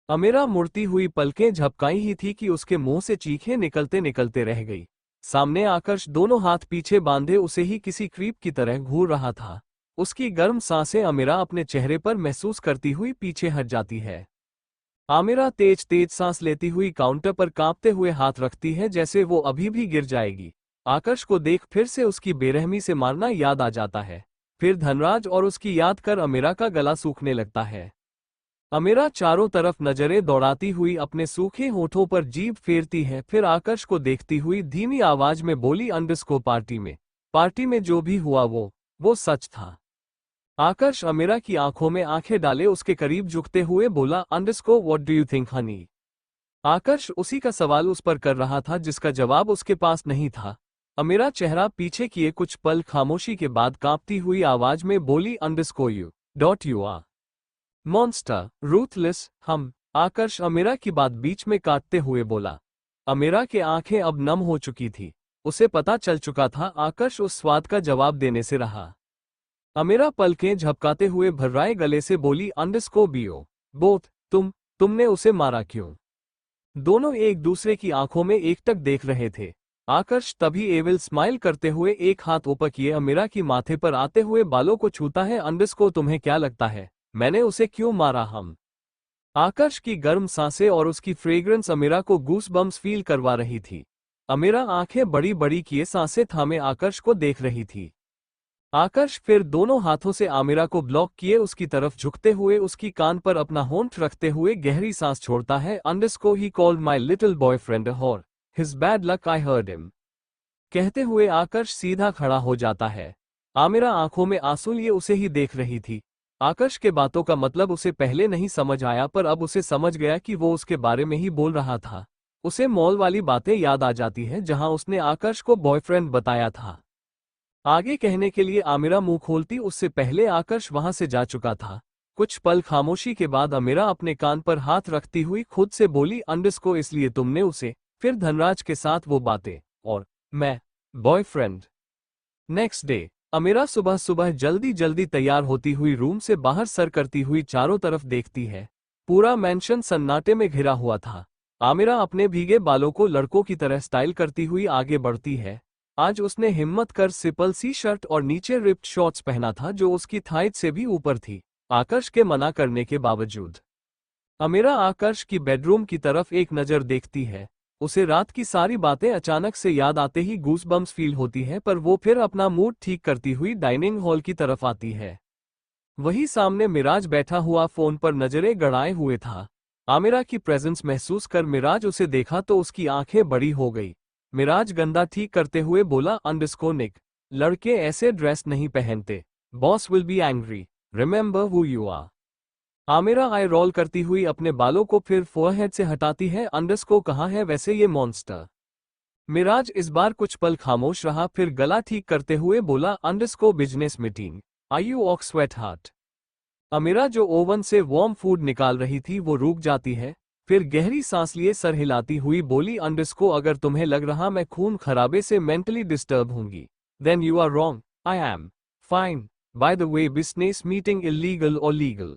Speaker 1: अमीरा मुड़ती हुई पलकें झपकाई ही थी कि उसके मुंह से चीखें निकलते निकलते रह गई। सामने आकर्ष दोनों हाथ पीछे बांधे उसे ही किसी क्रीप की तरह घूर रहा था। उसकी गर्म सांसें अमीरा अपने चेहरे पर महसूस करती हुई पीछे हट जाती है। आमिरा तेज तेज सांस लेती हुई काउंटर पर कांपते हुए हाथ रखती है जैसे वो अभी भी गिर जाएगी। आकर्ष को देख फिर से उसकी बेरहमी से मारना याद आ जाता है। फिर धनराज और उसकी याद कर अमीरा का गला सूखने लगता है। अमीरा चारों तरफ नजरें दौड़ाती हुई अपने सूखे होठों पर जीभ फेरती है, फिर आकर्ष को देखती हुई धीमी आवाज में बोली, पार्टी में जो भी हुआ वो सच था। आकर्ष अमीरा की आंखों में आंखें डाले उसके करीब झुकते हुए बोला, underscore what do you think honey. Aakarsh उसी का सवाल उस पर कर रहा था जिसका जवाब उसके पास नहीं था। अमीरा चेहरा पीछे किए कुछ पल खामोशी के बाद कांपती हुई आवाज में बोली, underscore you are monster ruthless hmm. Aakarsh अमीरा की बात बीच में काटते हुए बोला। अमीरा की आंखें अब नम हो चुकी थी। उसे पता चल चुका था आकर्ष उस स्वाद का जवाब देने से रहा। अमीरा पलकें झपकाते हुए भर्राए गले से बोली, अंडरस्को बियो बोथ तुमने उसे मारा क्यों। दोनों एक दूसरे की आंखों में एकटक देख रहे थे। आकर्ष तभी एविल स्माइल करते हुए एक हाथ ऊपर किए अमीरा की माथे पर आते हुए बालों को छूता है, अंडरस्को तुम्हें क्या लगता है मैंने उसे क्यों मारा हम। आकर्ष की गर्म सांसें और उसकी फ्रेग्रेंस अमीरा को गूसबम्स फील करवा रही थी। अमीरा आंखें बड़ी बड़ी किए सांसें थामे आकर्ष को देख रही थी। आकर्ष फिर दोनों हाथों से आमिरा को ब्लॉक किए उसकी तरफ झुकते हुए उसकी कान पर अपना होंठ रखते हुए गहरी सांस छोड़ता है, underscore he called my little boyfriend और his bad luck I heard him. कहते हुए आकर्ष सीधा खड़ा हो जाता है। आमिरा आंखों में आंसू लिए उसे ही देख रही थी। आकर्ष के बातों का मतलब उसे पहले नहीं समझ आया पर अब उसे समझ गया कि वो उसके बारे में ही बोल रहा था। उसे मॉल वाली बातें याद आ जाती हैं जहां उसने आकर्ष को बॉयफ्रेंड बताया था। आगे कहने के लिए आमिरा मुंह खोलती उससे पहले आकर्ष वहां से जा चुका था। कुछ पल खामोशी के बाद आमिरा अपने कान पर हाथ रखती हुई खुद से बोली, अंडरस्को इसलिए तुमने उसे फिर धनराज के साथ वो बातें और मैं बॉयफ्रेंड। नेक्स्ट डे आमिरा सुबह सुबह जल्दी जल्दी तैयार होती हुई रूम से बाहर सर करती हुई चारों तरफ देखती है। पूरा मैंशन सन्नाटे में घिरा हुआ था। आमिरा अपने भीगे बालों को लड़कों की तरह स्टाइल करती हुई आगे बढ़ती है। आज उसने हिम्मत कर सिंपल सी शर्ट और नीचे रिप्ड शॉर्ट्स पहना था जो उसकी थाइट से भी ऊपर थी, आकर्ष के मना करने के बावजूद। आमिरा आकर्ष की बेडरूम की तरफ एक नज़र देखती है। उसे रात की सारी बातें अचानक से याद आते ही गूसबम्स फील होती है पर वो फिर अपना मूड ठीक करती हुई डाइनिंग हॉल की तरफ आती है। वही सामने मिराज बैठा हुआ फोन पर नजरें गड़ाए हुए था। आमिरा की प्रेजेंस महसूस कर मिराज उसे देखा तो उसकी आंखें बड़ी हो गई। मिराज गंदा ठीक करते हुए बोला, अंडरस्को निक, लड़के ऐसे ड्रेस नहीं पहनते, boss will be angry, remember who you are. Amira eye roll करती हुई अपने बालों को फिर फोरहेड से हटाती है, अंडरस्को कहाँ है वैसे ये मॉन्स्टर। मिराज इस बार कुछ पल खामोश रहा फिर गला ठीक करते हुए बोला, अंडरस्को बिजनेस मीटिंग, आई यू ऑक स्वेट हार्ट। आमिरा जो ओवन से वार्म फूड निकाल रही थी वो रुक जाती है, फिर गहरी सांस लिए सर हिलाती हुई बोली, अंडरस्को अगर तुम्हें लग रहा मैं खून खराबे से मेंटली डिस्टर्ब होंगी, then you are wrong, I am fine, by the way business meeting illegal और लीगल।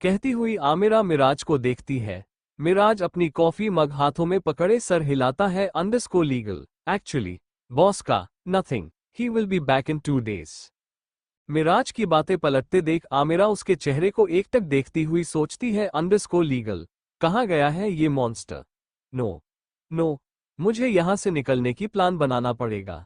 Speaker 1: कहती हुई आमिरा मिराज को देखती है। मिराज अपनी कॉफी मग हाथों में पकड़े सर हिलाता है, अंडरस्को लीगल, एक्चुअली बॉस का nothing, he will be back in 2 days। Miraj की बातें पलटते देख आमिरा उसके चेहरे को एकटक देखती हुई सोचती है, अंडरस्को लीगल, कहाँ गया है ये मॉन्स्टर। नो, मुझे यहां से निकलने की प्लान बनाना पड़ेगा।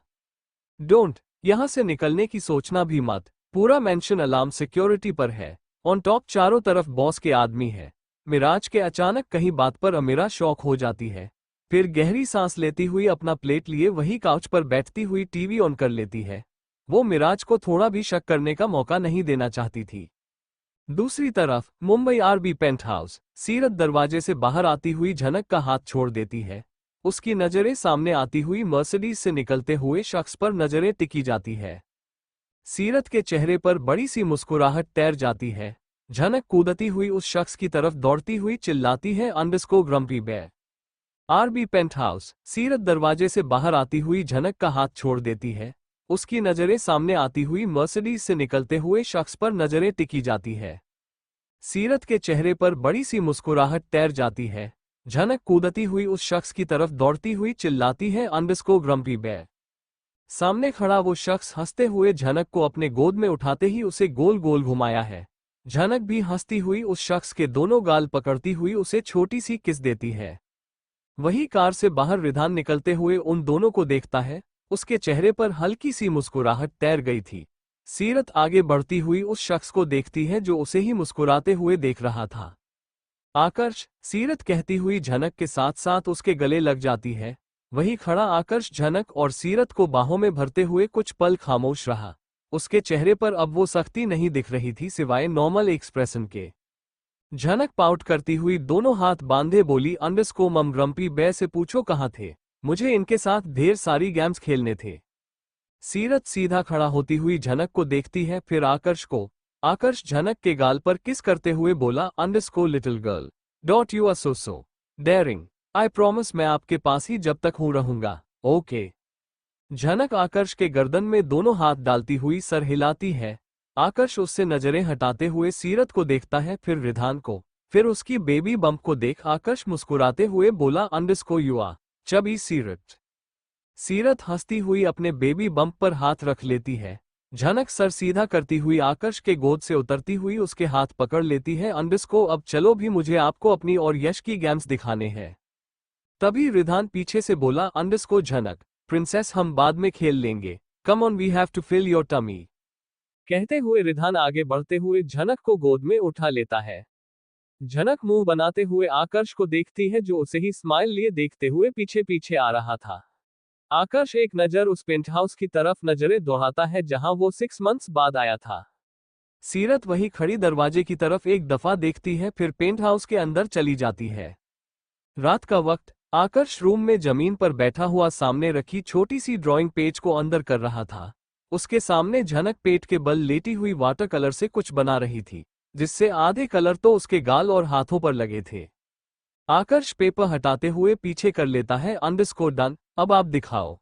Speaker 1: डोंट, यहां से निकलने की सोचना भी मत, पूरा मेंशन अलार्म सिक्योरिटी पर है, ऑन टॉप चारों तरफ बॉस के आदमी है। मिराज के अचानक कहीं बात पर अमीरा शॉक हो जाती है। फिर गहरी सांस लेती हुई अपना प्लेट लिए वही काउच पर बैठती हुई टीवी ऑन कर लेती है। वो मिराज को थोड़ा भी शक करने का मौका नहीं देना चाहती थी। दूसरी तरफ Mumbai RB penthouse, Seerat दरवाजे से बाहर आती हुई झनक का हाथ छोड़ देती है। उसकी नजरें सामने आती हुई मर्सिडीज से निकलते हुए शख्स पर नजरें टिकी जाती है। सीरत के चेहरे पर बड़ी सी मुस्कुराहट तैर जाती है। झनक कूदती हुई उस शख्स की तरफ दौड़ती हुई चिल्लाती है, underscore grumpy bear. RB penthouse, Seerat दरवाजे से बाहर आती हुई झनक का हाथ छोड़ देती है। उसकी नजरें सामने आती हुई मर्सिडीज से निकलते हुए शख्स पर नजरें टिकी जाती है। सीरत के चेहरे पर बड़ी सी मुस्कुराहट तैर जाती है। झनक कूदती हुई उस शख्स की तरफ दौड़ती हुई चिल्लाती है, अंडरस्को ग्रम्पी बेयर। सामने खड़ा वो शख्स हंसते हुए झनक को अपने गोद में उठाते ही उसे गोल गोल घुमाया है। झनक भी हंसती हुई उस शख्स के दोनों गाल पकड़ती हुई उसे छोटी सी किस देती है। वही कार से बाहर रिधान निकलते हुए उन दोनों को देखता है। उसके चेहरे पर हल्की सी मुस्कुराहट तैर गई थी। सीरत आगे बढ़ती हुई उस शख्स को देखती है जो उसे ही मुस्कुराते हुए देख रहा था। आकर्ष, सीरत कहती हुई झनक के साथ साथ उसके गले लग जाती है। वही खड़ा आकर्ष झनक और सीरत को बाहों में भरते हुए कुछ पल खामोश रहा। उसके चेहरे पर अब वो सख्ती नहीं दिख रही थी सिवाय नॉर्मल एक्सप्रेशन के। झनक पाउट करती हुई दोनों हाथ बांधे बोली, अंडरस्को मम ग्रम्पी बे से पूछो कहाँ थे, मुझे इनके साथ ढेर सारी गेम्स खेलने थे। सीरत सीधा खड़ा होती हुई झनक को देखती है, फिर आकर्ष को। आकर्ष झनक के गाल पर किस करते हुए बोला, underscore little girl dot you are so daring, I promise मैं आपके पास ही जब तक हूं रहूंगा, ओके। झनक आकर्ष के गर्दन में दोनों हाथ डालती हुई सर हिलाती है। आकर्ष उससे नजरें हटाते हुए सीरत को देखता है, फिर रिधान को, फिर उसकी बेबी बम्प को देख आकर्ष मुस्कुराते हुए बोला, अंडरस्को यू आर चबी सीरत। सीरत हंसती हुई अपने बेबी बम्प पर हाथ रख लेती है। झनक सर सीधा करती हुई आकर्ष के गोद से उतरती हुई उसके हाथ पकड़ लेती है, अंडरस्को अब चलो भी, मुझे आपको अपनी और यश की गेम्स दिखाने हैं। तभी रिधान पीछे से बोला, अंडरस्को झनक प्रिंसेस हम बाद में खेल लेंगे, come on we have to fill your tummy. कहते हुए रिधान आगे बढ़ते हुए झनक को गोद में उठा लेता है। झनक मुंह बनाते हुए आकर्ष को देखती है जो उसे ही स्माइल लिए देखते हुए पीछे पीछे आ रहा था। आकर्ष एक नजर उस पेंट हाउस की तरफ नजरें दौड़ाता है जहां वो 6 मंथ्स बाद आया था। सीरत वही खड़ी दरवाजे की तरफ एक दफा देखती है, फिर पेंट हाउस के अंदर चली जाती है। रात का वक्त, आकर्ष रूम में जमीन पर बैठा हुआ सामने रखी छोटी सी ड्राइंग पेज को अंदर कर रहा था। उसके सामने झनक पेट के बल लेटी हुई वाटर कलर से कुछ बना रही थी, जिससे आधे कलर तो उसके गाल और हाथों पर लगे थे। आकर्ष पेपर हटाते हुए पीछे कर लेता है, अंडरस्को डन, अब आप दिखाओ।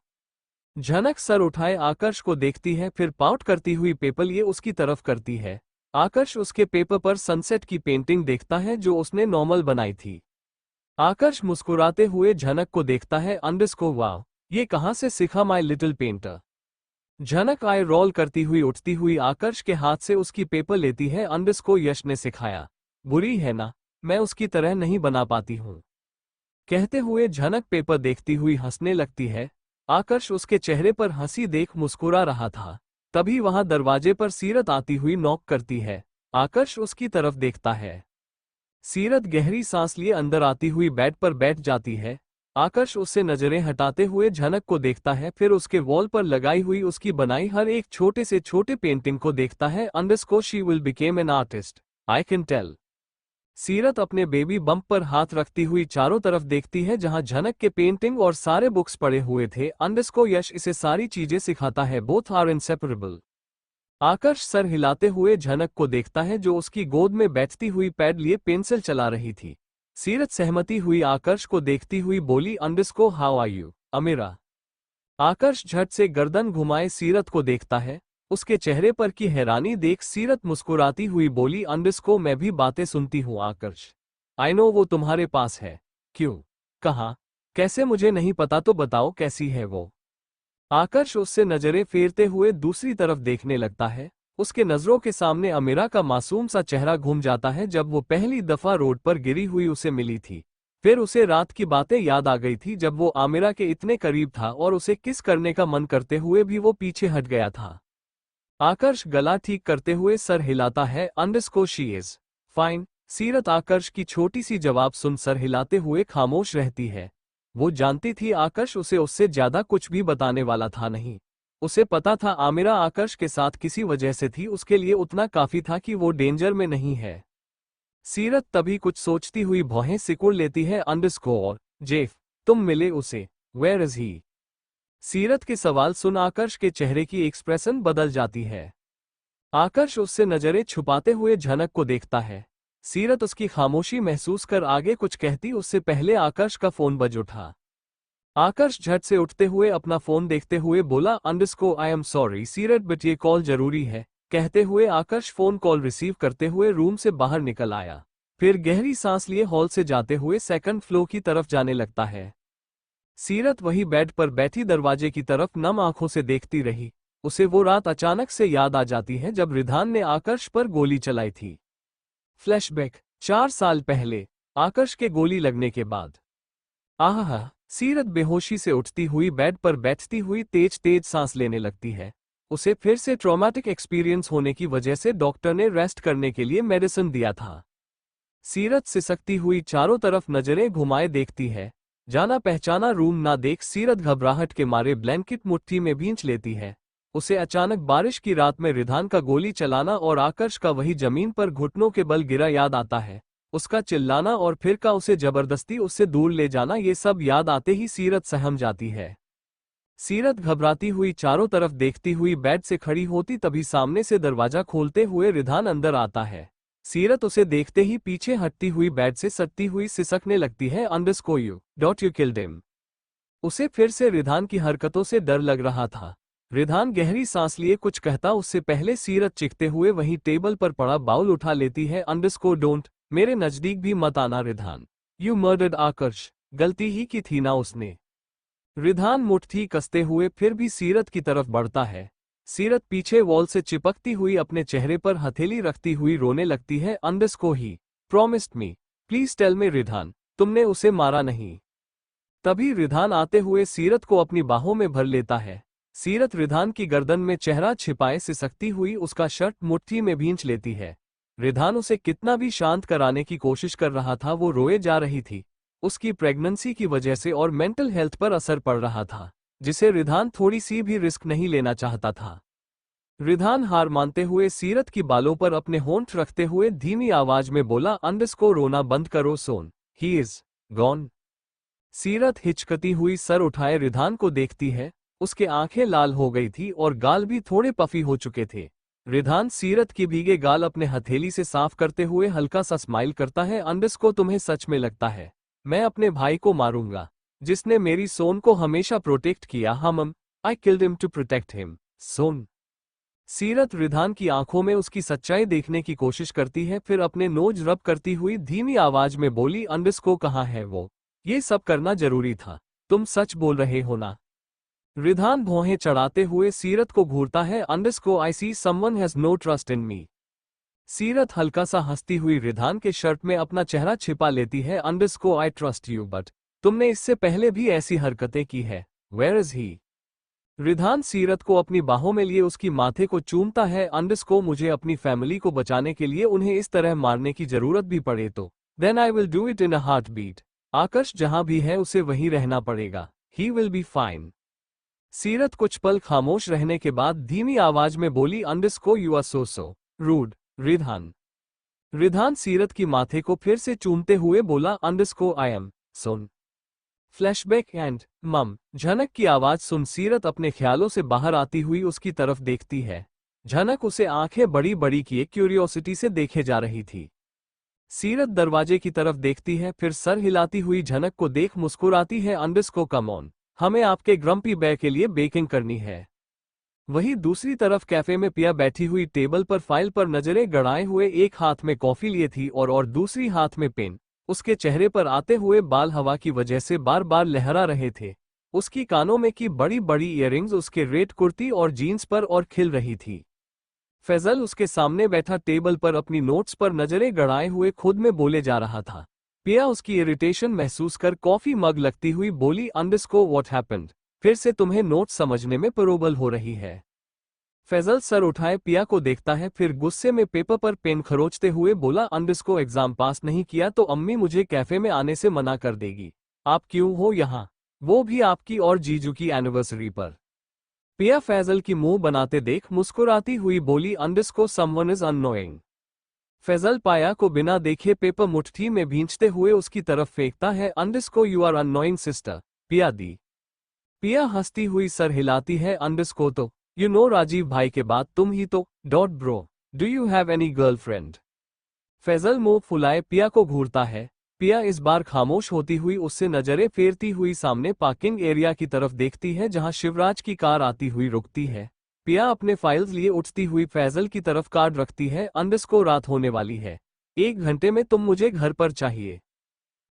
Speaker 1: झनक सर उठाए आकर्ष को देखती है, फिर पाउट करती हुई पेपर लिए उसकी तरफ करती है। आकर्ष उसके पेपर पर सनसेट की पेंटिंग देखता है जो उसने नॉर्मल बनाई थी। आकर्ष मुस्कुराते हुए झनक को देखता है, अंडरस्को वाव, ये कहाँ से सीखा माय लिटिल पेंटर। झनक आई रोल करती हुई उठती हुई आकर्ष के हाथ से उसकी पेपर लेती है, अंडरस्को यश ने सिखाया, बुरी है ना, मैं उसकी तरह नहीं बना पाती हूँ। कहते हुए झनक पेपर देखती हुई हंसने लगती है। आकर्ष उसके चेहरे पर हंसी देख मुस्कुरा रहा था। तभी वहां दरवाजे पर सीरत आती हुई नॉक करती है। आकर्ष उसकी तरफ देखता है। सीरत गहरी सांस लिए अंदर आती हुई बेड पर बैठ जाती है। आकर्ष उससे नजरें हटाते हुए झनक को देखता है, फिर उसके वॉल पर लगाई हुई उसकी बनाई हर एक छोटे से छोटे पेंटिंग को देखता है, underscore she will became an artist, I can tell. Seerat अपने बेबी बम्प पर हाथ रखती हुई चारों तरफ देखती है जहां झनक के पेंटिंग और सारे बुक्स पड़े हुए थे, अंडरस्को यश इसे सारी चीजें सिखाता है, बोथ आर इनसेपरेबल। आकर्ष सर हिलाते हुए झनक को देखता है जो उसकी गोद में बैठती हुई पैड लिए पेंसिल चला रही थी। सीरत सहमती हुई आकर्ष को देखती हुई बोली, अंडरस्को हाउ आर यू अमीरा। आकर्ष झट से गर्दन घुमाए सीरत को देखता है। उसके चेहरे पर की हैरानी देख सीरत मुस्कुराती हुई बोली, अंडरस्को मैं भी बातें सुनती हूँ आकर्ष, आई नो वो तुम्हारे पास है, क्यों, कहाँ, कैसे, मुझे नहीं पता, तो बताओ कैसी है वो। आकर्ष उससे नजरें फेरते हुए दूसरी तरफ देखने लगता है। उसके नजरों के सामने अमीरा का मासूम सा चेहरा घूम जाता है जब वो पहली दफा रोड पर गिरी हुई उसे मिली थी। फिर उसे रात की बातें याद आ गई थी जब वो आमिरा के इतने करीब था और उसे किस करने का मन करते हुए भी वो पीछे हट गया था। आकर्ष गला ठीक करते हुए सर हिलाता है, अंडरस्को शी इज फाइन। सीरत आकर्ष की छोटी सी जवाब सुन सर हिलाते हुए खामोश रहती है। वो जानती थी आकर्ष उसे उससे ज्यादा कुछ भी बताने वाला था नहीं। उसे पता था आमिरा आकर्ष के साथ किसी वजह से थी, उसके लिए उतना काफी था कि वो डेंजर में नहीं है। सीरत तभी कुछ सोचती हुई भौहें सिकुड़ लेती है, अंडरस्को और जेफ तुम मिले उसे, वेयर इज ही। सीरत के सवाल सुन आकर्ष के चेहरे की एक्सप्रेशन बदल जाती है। आकर्ष उससे नजरें छुपाते हुए झनक को देखता है। सीरत उसकी खामोशी महसूस कर आगे कुछ कहती उससे पहले आकर्ष का फोन बज उठा। आकर्ष झट से उठते हुए अपना फोन देखते हुए बोला, अंडरस्को आई एम सॉरी सीरत बट ये कॉल जरूरी है। कहते हुए आकर्ष फोन कॉल रिसीव करते हुए रूम से बाहर निकल आया। फिर गहरी सांस लिए हॉल से जाते हुए सेकंड फ्लोर की तरफ जाने लगता है। सीरत वही बेड पर बैठी दरवाजे की तरफ नम आंखों से देखती रही। उसे वो रात अचानक से याद आ जाती है जब रिधान ने आकर्ष पर गोली चलाई थी। फ्लैशबैक 4 साल पहले, आकर्ष के गोली लगने के बाद। आह, सीरत बेहोशी से उठती हुई बेड पर बैठती हुई तेज तेज सांस लेने लगती है। उसे फिर से ट्रॉमेटिक एक्सपीरियंस होने की वजह से डॉक्टर ने रेस्ट करने के लिए मेडिसिन दिया था। सीरत सिसकती हुई चारों तरफ नजरें घुमाए देखती है। जाना पहचाना रूम ना देख सीरत घबराहट के मारे ब्लैंकेट मुट्ठी में भींच लेती है। उसे अचानक बारिश की रात में रिधान का गोली चलाना और आकर्ष का वही जमीन पर घुटनों के बल गिरा याद आता है। उसका चिल्लाना और फिर का उसे जबरदस्ती उससे दूर ले जाना, ये सब याद आते ही सीरत सहम जाती है। सीरत घबराती हुई चारों तरफ देखती हुई बेड से खड़ी होती तभी सामने से दरवाजा खोलते हुए रिधान अंदर आता है। सीरत उसे देखते ही पीछे हटती हुई बेड से सटती हुई सिसकने लगती है। You killed him. उसे फिर से रिधान की हरकतों से डर लग रहा था। रिधान गहरी सांस लिए कुछ कहता उससे पहले सीरत चीखते हुए वहीं टेबल पर पड़ा बाउल उठा लेती है। डोंट, मेरे नजदीक भी मत आना रिधान। यू मर्डर्ड आकर्ष, गलती ही की थी ना उसने। रिधान मुट्ठी कसते हुए फिर भी सीरत की तरफ बढ़ता है। सीरत पीछे वॉल से चिपकती हुई अपने चेहरे पर हथेली रखती हुई रोने लगती है। He promised me, please tell me Ridhan, तुमने उसे मारा नहीं। तभी रिधान आते हुए सीरत को अपनी बाहों में भर लेता है। सीरत रिधान की गर्दन में चेहरा छिपाए सिसकती हुई उसका शर्ट मुट्ठी में भींच लेती है। रिधान उसे कितना भी शांत कराने की कोशिश कर रहा था, वो रोए जा रही थी। उसकी प्रेगनेंसी की वजह से और मेंटल हेल्थ पर असर पड़ रहा था, जिसे रिधान थोड़ी सी भी रिस्क नहीं लेना चाहता था। रिधान हार मानते हुए सीरत की बालों पर अपने होंठ रखते हुए धीमी आवाज में बोला, रोना बंद करो सोन, ही इज गॉन। सीरत हिचकती हुई सर उठाए रिधान को देखती है। उसके आंखें लाल हो गई थी और गाल भी थोड़े पफी हो चुके थे। रिधान सीरत की भीगे गाल अपने हथेली से साफ करते हुए हल्का सा स्माइल करता है। तुम्हें सच में लगता है मैं अपने भाई को मारूंगा, जिसने मेरी सोन को हमेशा प्रोटेक्ट किया? I killed him to protect him, son. Seerat Ridhan की आंखों में उसकी सच्चाई देखने की कोशिश करती है, फिर अपने नोज रब करती हुई धीमी आवाज में बोली, कहाँ है वो? ये सब करना जरूरी था, तुम सच बोल रहे हो ना? रिधान भौहें चढ़ाते हुए सीरत को घूरता है। I see someone has no trust in me. Seerat हल्का सा हंसती हुई रिधान के शर्ट में अपना चेहरा छिपा लेती है। आई ट्रस्ट यू, बट तुमने इससे पहले भी ऐसी हरकतें की है। Where is he? Ridhan Seerat को अपनी बाहों में लिए उसकी माथे को चूमता है। मुझे अपनी फैमिली को बचाने के लिए उन्हें इस तरह मारने की जरूरत भी पड़े तो then I will do it in a heartbeat. Aakarsh जहां भी है उसे वहीं रहना पड़ेगा। He will be fine. Seerat कुछ पल खामोश रहने के बाद धीमी आवाज में बोली, you are so rude Ridhan. Ridhan Seerat की माथे को फिर से चूमते हुए बोला, I am sun. Flashback end hmm. Jhanak की आवाज सुन सीरत अपने ख्यालों से बाहर आती हुई उसकी तरफ देखती है। झनक उसे आंखें बड़ी बड़ी किए क्यूरियोसिटी से देखे जा रही थी। सीरत दरवाजे की तरफ देखती है, फिर सर हिलाती हुई झनक को देख मुस्कुराती है। कम ऑन, हमें आपके ग्रम्पी बेयर के लिए बेकिंग करनी है। वहीं दूसरी तरफ कैफे में पिया बैठी हुई टेबल पर फाइल पर नजरें गड़ाए हुए एक हाथ में कॉफी लिए थी और दूसरी हाथ में पेन। उसके चेहरे पर आते हुए बाल हवा की वजह से बार बार लहरा रहे थे। उसकी कानों में की बड़ी बड़ी इयररिंग्स उसके रेड कुर्ती और जीन्स पर और खिल रही थी। फैजल उसके सामने बैठा टेबल पर अपनी नोट्स पर नजरें गड़ाए हुए खुद में बोले जा रहा था। पिया उसकी इरिटेशन महसूस कर कॉफी मग लगती हुई बोली, व्हाट हैपेंड? फिर से तुम्हें नोट्स समझने में प्रॉब्लम हो रही है? फैजल सर उठाए पिया को देखता है, फिर गुस्से में पेपर पर पेन खरोचते हुए बोला, एग्जाम पास नहीं किया तो अम्मी मुझे कैफे में आने से मना कर देगी। आप क्यों हो यहाँ, वो भी आपकी और जीजू की एनिवर्सरी पर? पिया फैजल की मुंह बनाते देख मुस्कुराती हुई बोली, समवन इज अननोइंग। फैजल पाया को बिना देखे पेपर मुट्ठी में भींचते हुए उसकी तरफ फेंकता है। यू आर अननोइंग सिस्टर, पिया दी। पिया हंसती हुई सर हिलाती है। तो यू नो राजीव भाई के बाद तुम ही तो bro, do you have any girlfriend? Faizal मुंह फुलाए पिया को घूरता है। पिया इस बार खामोश होती हुई उससे नजरें फेरती हुई सामने पार्किंग एरिया की तरफ देखती है, जहां शिवराज की कार आती हुई रुकती है। पिया अपने फाइल्स लिए उठती हुई फैजल की तरफ कार्ड रखती है। रात होने वाली है, 1 घंटे में तुम मुझे घर पर चाहिए।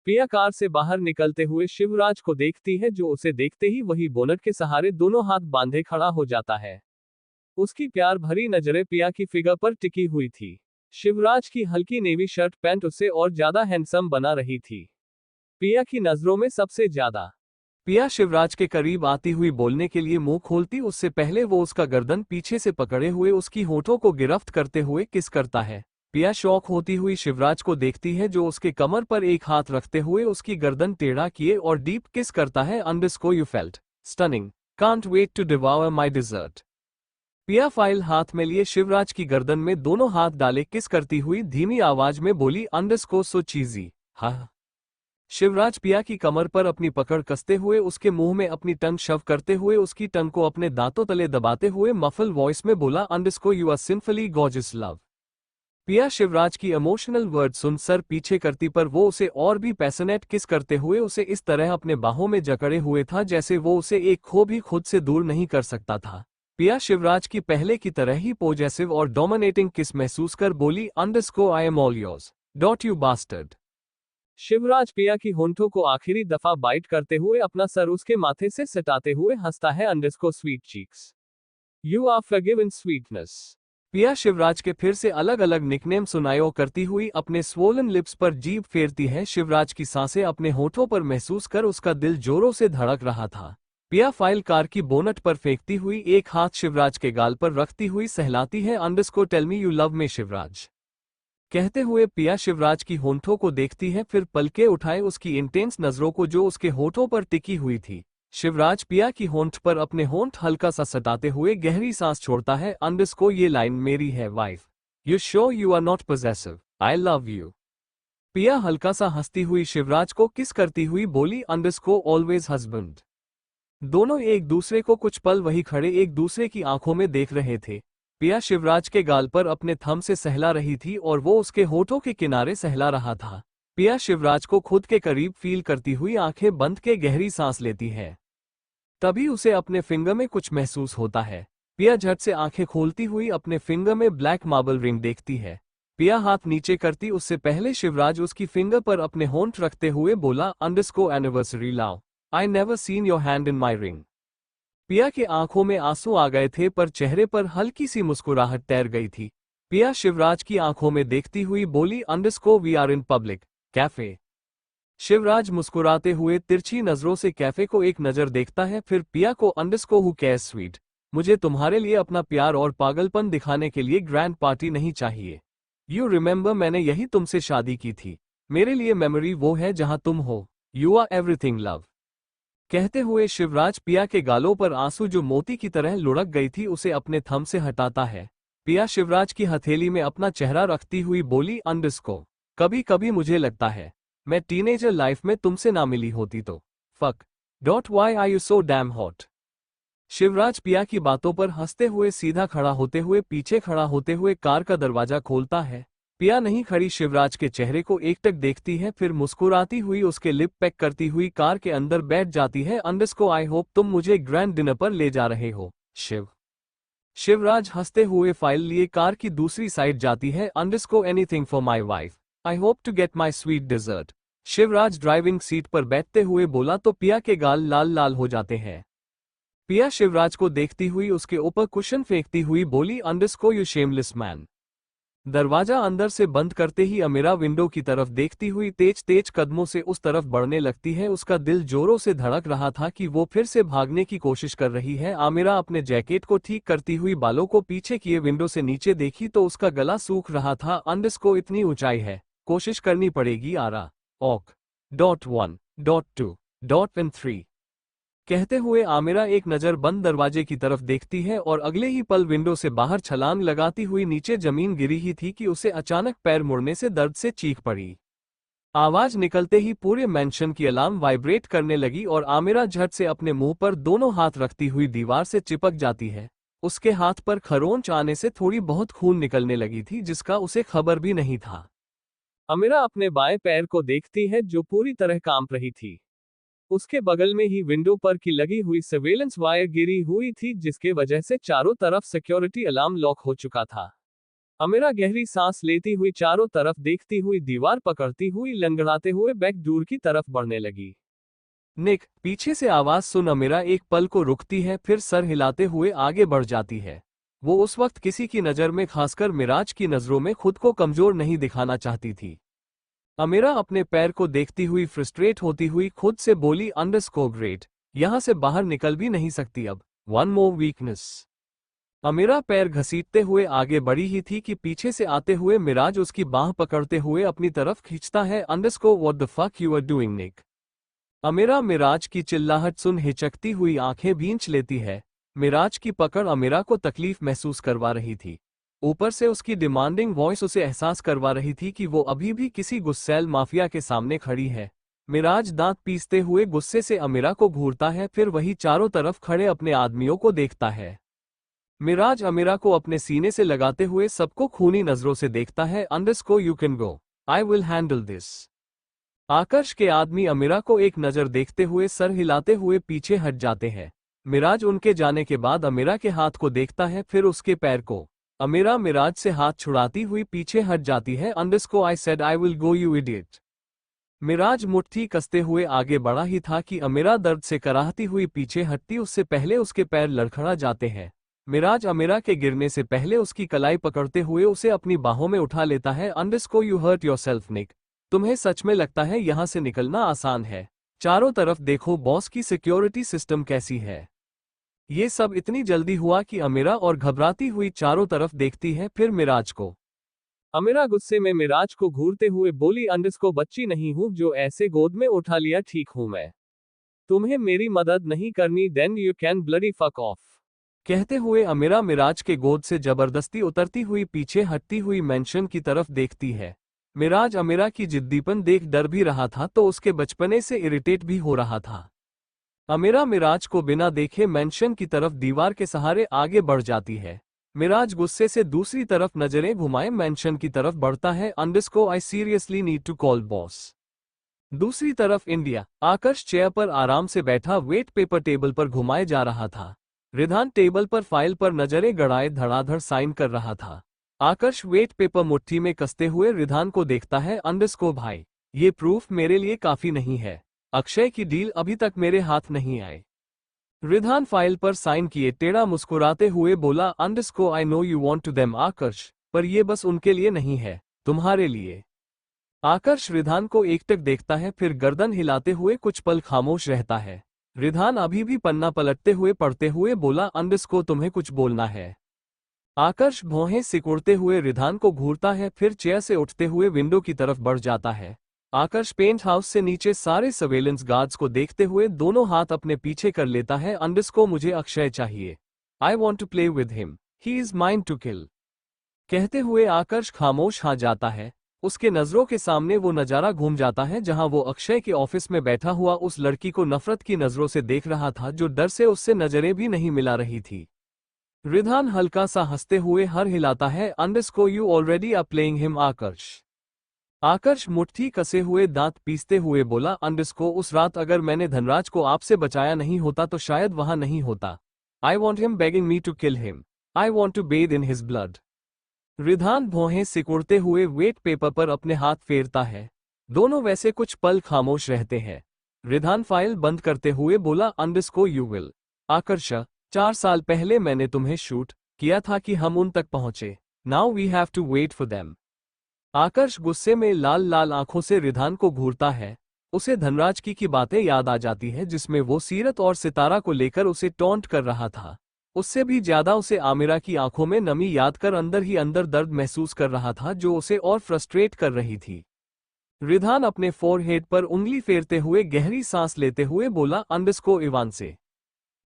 Speaker 1: पिया कार से बाहर निकलते हुए शिवराज को देखती है, जो उसे देखते ही वही बोनट के सहारे दोनों हाथ बांधे खड़ा हो जाता है। उसकी प्यार भरी नजरें पिया की फिगर पर टिकी हुई थी। शिवराज की हल्की नेवी शर्ट पैंट उसे और ज्यादा हैंडसम बना रही थी, पिया की नजरों में सबसे ज्यादा। पिया शिवराज के करीब आती हुई बोलने के लिए मुंह खोलती, उससे पहले वो उसका गर्दन पीछे से पकड़े हुए उसकी होठों को गिरफ्त करते हुए किस करता है। पिया शौक होती हुई शिवराज को देखती है, जो उसके कमर पर एक हाथ रखते हुए उसकी गर्दन टेढ़ा किए और डीप किस करता है। You felt stunning, can't wait to devour my dessert. Piya file हाथ में लिए शिवराज की गर्दन में दोनों हाथ डाले किस करती हुई धीमी आवाज में बोली, अंडरस्कोर सो चीजी। हाँ। शिवराज पिया की कमर पर अपनी पकड़ कसते हुए उसके मुंह में अपनी टंग शव करते हुए उसकी टंग को अपने दांतों तले दबाते हुए मफल वॉइस में बोला, underscore you are sinfully gorgeous love. Piya Shivraj की इमोशनल वर्ड सुन सर पीछे करती पर वो उसे और भी पैशनेट किस करते हुए उसे इस तरह अपने बाहों में जकड़े हुए था जैसे वो उसे एक खो भी खुद से दूर नहीं कर सकता था। पिया शिवराज की पहले की तरह ही पॉजेसिव और डोमिनेटिंग किस महसूस कर बोली, underscore I am all yours dot you bastard. Shivraj Piya की होंठों को आखिरी दफा बाइट करते हुए अपना सर उसके माथे से सटाते हुए हंसता है, underscore sweet cheeks you are forgiven sweetness. Piya Shivraj के फिर से अलग अलग निकनेम सुनायो करती हुई अपने स्वोलन लिप्स पर जीभ फेरती है। शिवराज की सांसें अपने होठों पर महसूस कर उसका दिल जोरों से धड़क रहा था। पिया फाइल कार की बोनट पर फेंकती हुई एक हाथ शिवराज के गाल पर रखती हुई सहलाती है, underscore tell me you love me Shivraj. कहते हुए पिया शिवराज की होंठों को देखती है, फिर पलके उठाए उसकी इंटेंस नजरों को जो उसके होठों पर टिकी हुई थी। शिवराज पिया की होंठ पर अपने होंठ हल्का सा सटाते हुए गहरी सांस छोड़ता है, अंडरस्कोर ये लाइन मेरी है wife, you sure you are not possessive, I love you. Piya हल्का सा हंसती हुई शिवराज को किस करती हुई बोली, अंडरस्कोर ऑलवेज हस्बैंड। दोनों एक दूसरे को कुछ पल वही खड़े एक दूसरे की आंखों में देख रहे थे। पिया शिवराज के गाल पर अपने थंब से सहला रही थी और वो उसके होठों के किनारे सहला रहा था। पिया शिवराज को खुद के करीब फील करती हुई आंखें बंद के गहरी सांस लेती है। तभी उसे अपने फिंगर में कुछ महसूस होता है। पिया झट से आंखें खोलती हुई अपने फिंगर में ब्लैक मार्बल रिंग देखती है। पिया हाथ नीचे करती उससे पहले शिवराज उसकी फिंगर पर अपने होंठ रखते हुए बोला, अंडरस्कोर एनिवर्सरी लाओ, I never seen your hand in my ring. पिया के आंखों में आंसू आ गए थे पर चेहरे पर हल्की सी मुस्कुराहट तैर गई थी। पिया शिवराज की आंखों में देखती हुई बोली, underscore we are in public cafe. Shivraj मुस्कुराते हुए तिरछी नजरों से कैफे को एक नजर देखता है, फिर पिया को, अंडरस्कोर हु केयर्स स्वीट, मुझे तुम्हारे लिए अपना प्यार और पागलपन दिखाने के लिए ग्रैंड पार्टी नहीं चाहिए। यू रिमेंबर मैंने यही तुमसे शादी की थी, मेरे लिए मेमोरी वो है जहां तुम हो, यू आर एवरीथिंग लव। कहते हुए शिवराज पिया के गालों पर आंसू जो मोती की तरह लुढ़क गई थी उसे अपने थंब से हटाता है। पिया शिवराज की हथेली में अपना चेहरा रखती हुई बोली, अंडरस्कोर कभी कभी मुझे लगता है मैं टीनेजर लाइफ में तुमसे ना मिली होती तो fuck dot why are you so damn hot. Shivraj Piya की बातों पर हंसते हुए सीधा खड़ा होते हुए पीछे खड़ा होते हुए कार का दरवाजा खोलता है। पिया नहीं खड़ी शिवराज के चेहरे को एकटक देखती है, फिर मुस्कुराती हुई उसके लिप पैक करती हुई कार के अंदर बैठ जाती है। अंडरस्कोर आई होप तुम मुझे ग्रैंड डिनर पर ले जा रहे हो शिव। शिवराज हंसते हुए फाइल लिए कार की दूसरी साइड जाती है। Underscore anything for my wife, I hope to get my sweet dessert. Shivraj driving seat पर बैठते हुए बोला तो पिया के गाल लाल लाल हो जाते हैं। पिया शिवराज को देखती हुई उसके ऊपर कुशन फेंकती हुई बोली, अंडरस्कोर यू शेमलेस मैन। दरवाजा अंदर से बंद करते ही अमीरा विंडो की तरफ देखती हुई तेज तेज कदमों से उस तरफ बढ़ने लगती है। उसका दिल जोरों से धड़क रहा था कि वो फिर से भागने की कोशिश कर रही है। आमिरा अपने जैकेट को ठीक करती हुई बालों को पीछे किए विंडो से नीचे देखी तो उसका गला सूख रहा था। अंडरस्कोर इतनी ऊंचाई है, कोशिश करनी पड़ेगी आरा ऑक .1.2.3 कहते हुए आमिरा एक नज़र बंद दरवाजे की तरफ देखती है और अगले ही पल विंडो से बाहर छलांग लगाती हुई नीचे जमीन गिरी ही थी कि उसे अचानक पैर मुड़ने से दर्द से चीख पड़ी। आवाज निकलते ही पूरे मैंशन की अलार्म वाइब्रेट करने लगी और आमिरा झट से अपने मुंह पर दोनों हाथ रखती हुई दीवार से चिपक जाती है। उसके हाथ पर खरोंच आने से थोड़ी बहुत खून निकलने लगी थी जिसका उसे खबर भी नहीं था। आमिरा अपने बाएं पैर को देखती है जो पूरी तरह कांप रही थी। उसके बगल में ही विंडो पर की लगी हुई सर्वेलेंस वायर गिरी हुई थी जिसके वजह से चारों तरफ सिक्योरिटी अलार्म लॉक हो चुका था। आमिरा गहरी सांस लेती हुई चारों तरफ देखती हुई दीवार पकड़ती हुई लंगड़ाते हुए बैक डोर की तरफ बढ़ने लगी। निक, पीछे से आवाज सुन आमिरा एक पल को रुकती है, फिर सर हिलाते हुए आगे बढ़ जाती है। वो उस वक्त किसी की नज़र में, खासकर मिराज की नज़रों में, खुद को कमजोर नहीं दिखाना चाहती थी। आमिरा अपने पैर को देखती हुई फ्रस्ट्रेट होती हुई खुद से बोली, अंडरस्कोर ग्रेट, यहां से बाहर निकल भी नहीं सकती अब, वन मोर वीकनेस। आमिरा पैर घसीटते हुए आगे बढ़ी ही थी कि पीछे से आते हुए मिराज उसकी बाह पकड़ते हुए अपनी तरफ खींचता है। Underscore what the fuck you are doing Nick. Amira Miraj की चिल्लाहट सुन हिचकती हुई आंखें भींच लेती है। मिराज की पकड़ अमीरा को तकलीफ महसूस करवा रही थी। ऊपर से उसकी डिमांडिंग वॉइस उसे एहसास करवा रही थी कि वो अभी भी किसी गुस्सैल माफिया के सामने खड़ी है। मिराज दांत पीसते हुए गुस्से से अमीरा को घूरता है, फिर वही चारों तरफ खड़े अपने आदमियों को देखता है। मिराज अमीरा को अपने सीने से लगाते हुए सबको खूनी नजरों से देखता है। Underscore you can go, I will handle this. Aakarsh के आदमी अमीरा को एक नजर देखते हुए सर हिलाते हुए पीछे हट जाते हैं। मिराज उनके जाने के बाद अमीरा के हाथ को देखता है, फिर उसके पैर को। अमीरा मिराज से हाथ छुड़ाती हुई पीछे हट जाती है। Underscore I said I will go you idiot. Miraj मुट्ठी कसते हुए आगे बढ़ा ही था कि अमीरा दर्द से कराहती हुई पीछे हटती, उससे पहले उसके पैर लड़खड़ा जाते हैं। मिराज अमीरा के गिरने से पहले उसकी कलाई पकड़ते हुए उसे अपनी बाहों में उठा लेता है। अंडरस्को यू हर्ट योरसेल्फ निक, तुम्हें सच में लगता है यहां से निकलना आसान है? चारों तरफ देखो बॉस की सिक्योरिटी सिस्टम कैसी है। ये सब इतनी जल्दी हुआ कि अमीरा और घबराती हुई चारों तरफ देखती है, फिर मिराज को। अमीरा गुस्से में मिराज को घूरते हुए बोली, अंडरस्को बच्ची नहीं हूं जो ऐसे गोद में उठा लिया, ठीक हूं मैं। तुम्हें मेरी मदद नहीं करनी, then you can bloody fuck off. कहते हुए अमीरा मिराज के गोद से जबरदस्ती उतरती हुई पीछे हटती हुई मेंशन की तरफ देखती है। मिराज अमीरा की जिद्दीपन देख डर भी रहा था तो उसके बचपने से इरिटेट भी हो रहा था। अमीरा मिराज को बिना देखे मेंशन की तरफ दीवार के सहारे आगे बढ़ जाती है। मिराज गुस्से से दूसरी तरफ नजरें घुमाए मेंशन की तरफ बढ़ता है। Underscore I seriously need to call boss. दूसरी तरफ इंडिया। आकर्ष चेयर पर आराम से बैठा वेट पेपर टेबल पर घुमाए जा रहा था। रिधान टेबल पर फाइल पर नजरें गड़ाए धड़ाधड़ साइन कर रहा था। आकर्ष वेट पेपर मुट्ठी में कसते हुए रिधान को देखता है। अंडरस्को भाई, ये प्रूफ मेरे लिए काफी नहीं है। अक्षय की डील अभी तक मेरे हाथ नहीं आए। रिधान फाइल पर साइन किए टेढ़ा मुस्कुराते हुए बोला, underscore I know you want to them Aakarsh, पर ये बस उनके लिए नहीं है, तुम्हारे लिए। आकर्ष रिधान को एकटक देखता है, फिर गर्दन हिलाते हुए कुछ पल खामोश रहता है। रिधान अभी भी पन्ना पलटते हुए पढ़ते हुए बोला, अंडरस्को तुम्हें कुछ बोलना है। आकर्ष भौहें सिकुड़ते हुए रिधान को घूरता है, फिर चेयर से उठते हुए विंडो की तरफ बढ़ जाता है। आकर्ष पेंट हाउस से नीचे सारे सर्वेलेंस गार्ड्स को देखते हुए दोनों हाथ अपने पीछे कर लेता है। अंडरस्को मुझे अक्षय चाहिए, I want to play with him, he is mine to kill. कहते हुए आकर्ष खामोश हो जाता है। उसके नजरों के सामने वो नजारा घूम जाता है जहां वो अक्षय के ऑफिस में बैठा हुआ उस लड़की को नफरत की नजरों से देख रहा था जो डर से उससे नजरें भी नहीं मिला रही थी। रिधान हल्का सा हंसते हुए हर हिलाता है। Underscore you already are playing him Aakarsh. Aakarsh मुट्ठी कसे हुए दांत पीसते हुए बोला, अंडरस्को उस रात अगर मैंने धनराज को आपसे बचाया नहीं होता तो शायद वहां नहीं होता। I want him begging me to kill him, I want to bathe in his blood. Ridhan भौहें सिकुड़ते हुए वेट पेपर पर अपने हाथ फेरता है। दोनों वैसे कुछ पल खामोश रहते हैं। रिधान फाइल बंद करते हुए बोला, अंडरस्को यू विल। आकर्ष, 4 साल पहले मैंने तुम्हें शूट किया था कि हम उन तक पहुंचे। Now we have to wait for them. Aakarsh गुस्से में लाल लाल आंखों से रिधान को घूरता है। उसे धनराज की बातें याद आ जाती है जिसमें वो सीरत और सितारा को लेकर उसे टॉन्ट कर रहा था। उससे भी ज्यादा उसे आमिरा की आंखों में नमी याद कर अंदर ही अंदर दर्द महसूस कर रहा था जो उसे और फ्रस्ट्रेट कर रही थी। रिधान अपने फोरहेड पर उंगली फेरते हुए गहरी सांस लेते हुए बोला, अंडरस्को इवान से।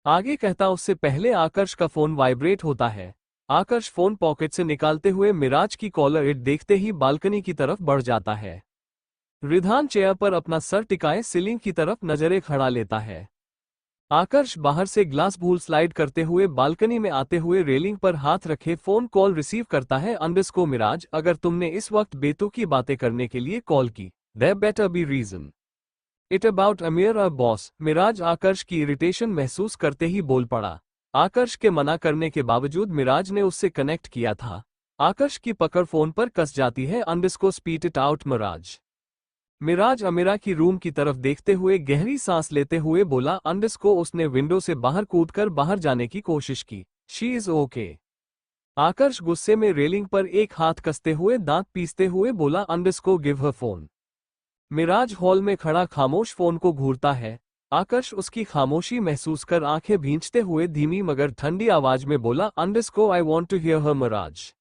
Speaker 1: आगे कहता उससे पहले आकर्ष का फोन वाइब्रेट होता है। आकर्ष फोन पॉकेट से निकालते हुए मिराज की कॉलर इट देखते ही बालकनी की तरफ बढ़ जाता है। रिधान चेयर पर अपना सर टिकाए सीलिंग की तरफ नजरें खड़ा लेता है। आकर्ष बाहर से ग्लास भूल स्लाइड करते हुए बालकनी में आते हुए रेलिंग पर हाथ रखे फोन कॉल रिसीव करता है। अंडरस्को मिराज, अगर तुमने इस वक्त बेतुकी बातें करने के लिए कॉल की, there better be reason. It about Amir और बॉस। मिराज आकर्ष की इरिटेशन महसूस करते ही बोल पड़ा। आकर्ष के मना करने के बावजूद मिराज ने उससे कनेक्ट किया था। आकर्ष की पकड़ फोन पर कस जाती है। Underscore spit it out Miraj. Miraj Amira की रूम की तरफ देखते हुए गहरी सांस लेते हुए बोला, अंडरस्को उसने विंडो से बाहर कूदकर बाहर जाने की कोशिश की, शी इज ओके। आकर्ष गुस्से में रेलिंग पर एक हाथ कसते हुए दांत पीसते हुए बोला, underscore give her phone. Miraj hall में खड़ा खामोश फोन को घूरता है। आकर्ष उसकी खामोशी महसूस कर आंखें भींचते हुए धीमी मगर ठंडी आवाज में बोला, underscore I want to hear her Miraj.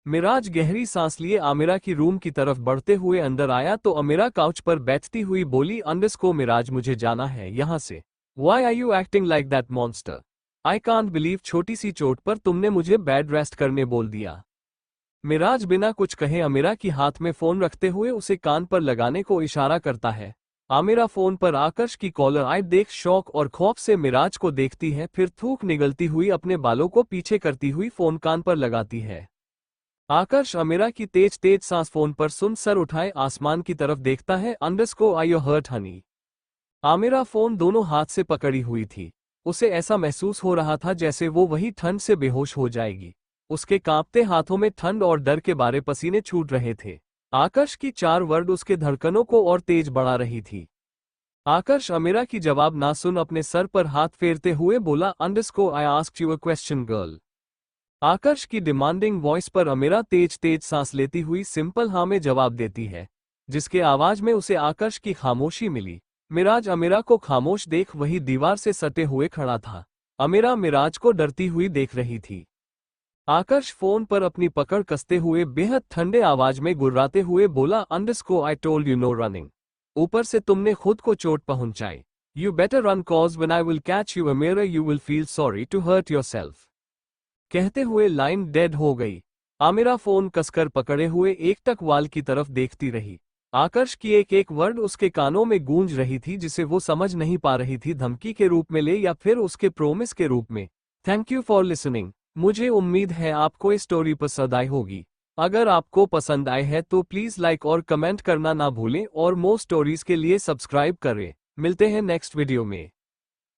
Speaker 1: Miraj गहरी सांस लिए आमिरा की रूम की तरफ बढ़ते हुए अंदर आया तो अमीरा काउच पर बैठती हुई बोली, अंडरस्को मिराज मुझे जाना है यहां से। Why are you acting like that monster. I can't believe छोटी सी चोट पर तुमने मुझे बेड रेस्ट करने बोल दिया। मिराज बिना कुछ कहे अमीरा की हाथ में फोन रखते हुए उसे कान पर लगाने को इशारा करता है। आमिरा फोन पर आकर्ष की कॉलर आई देख शौक और खौफ से मिराज को देखती है, फिर थूक निगलती हुई अपने बालों को पीछे करती हुई फोन कान पर लगाती है। आकर्ष अमीरा की तेज तेज सांस फोन पर सुन सर उठाए आसमान की तरफ देखता है। Underscore I your hurt honey. Amira phone दोनों हाथ से पकड़ी हुई थी। उसे ऐसा महसूस हो रहा था जैसे वो वही ठंड से बेहोश हो जाएगी। उसके कांपते हाथों में ठंड और डर के बारे पसीने छूट रहे थे। आकर्ष की चार वर्ड उसके धड़कनों को और तेज बढ़ा रही थी। आकर्ष अमीरा की जवाब ना सुन अपने सर पर हाथ फेरते हुए बोला, underscore I asked you a question girl. Aakarsh की डिमांडिंग वॉइस पर अमीरा तेज तेज सांस लेती हुई सिंपल हाँ में जवाब देती है, जिसके आवाज में उसे आकर्ष की खामोशी मिली। मिराज अमीरा को खामोश देख वही दीवार से सटे हुए खड़ा था। अमीरा मिराज को डरती हुई देख रही थी। आकर्ष फोन पर अपनी पकड़ कसते हुए बेहद ठंडे आवाज में गुर्राते हुए बोला, underscore I told you no running. ऊपर से तुमने खुद को चोट पहुंचाई। You better run cause when I will catch you Amira you will feel sorry to hurt yourself. कहते हुए लाइन डेड हो गई। आमिरा फोन कसकर पकड़े हुए एकटक वाल की तरफ देखती रही। आकर्ष की एक एक वर्ड उसके कानों में गूंज रही थी, जिसे वो समझ नहीं पा रही थी धमकी के रूप में ले या फिर उसके प्रोमिस के रूप में। Thank you for listening. मुझे उम्मीद है आपको ये स्टोरी पसंद आई होगी। अगर आपको पसंद आए है तो प्लीज लाइक और कमेंट करना ना भूलें और मोर स्टोरीज के लिए सब्सक्राइब करें। मिलते हैं नेक्स्ट वीडियो में।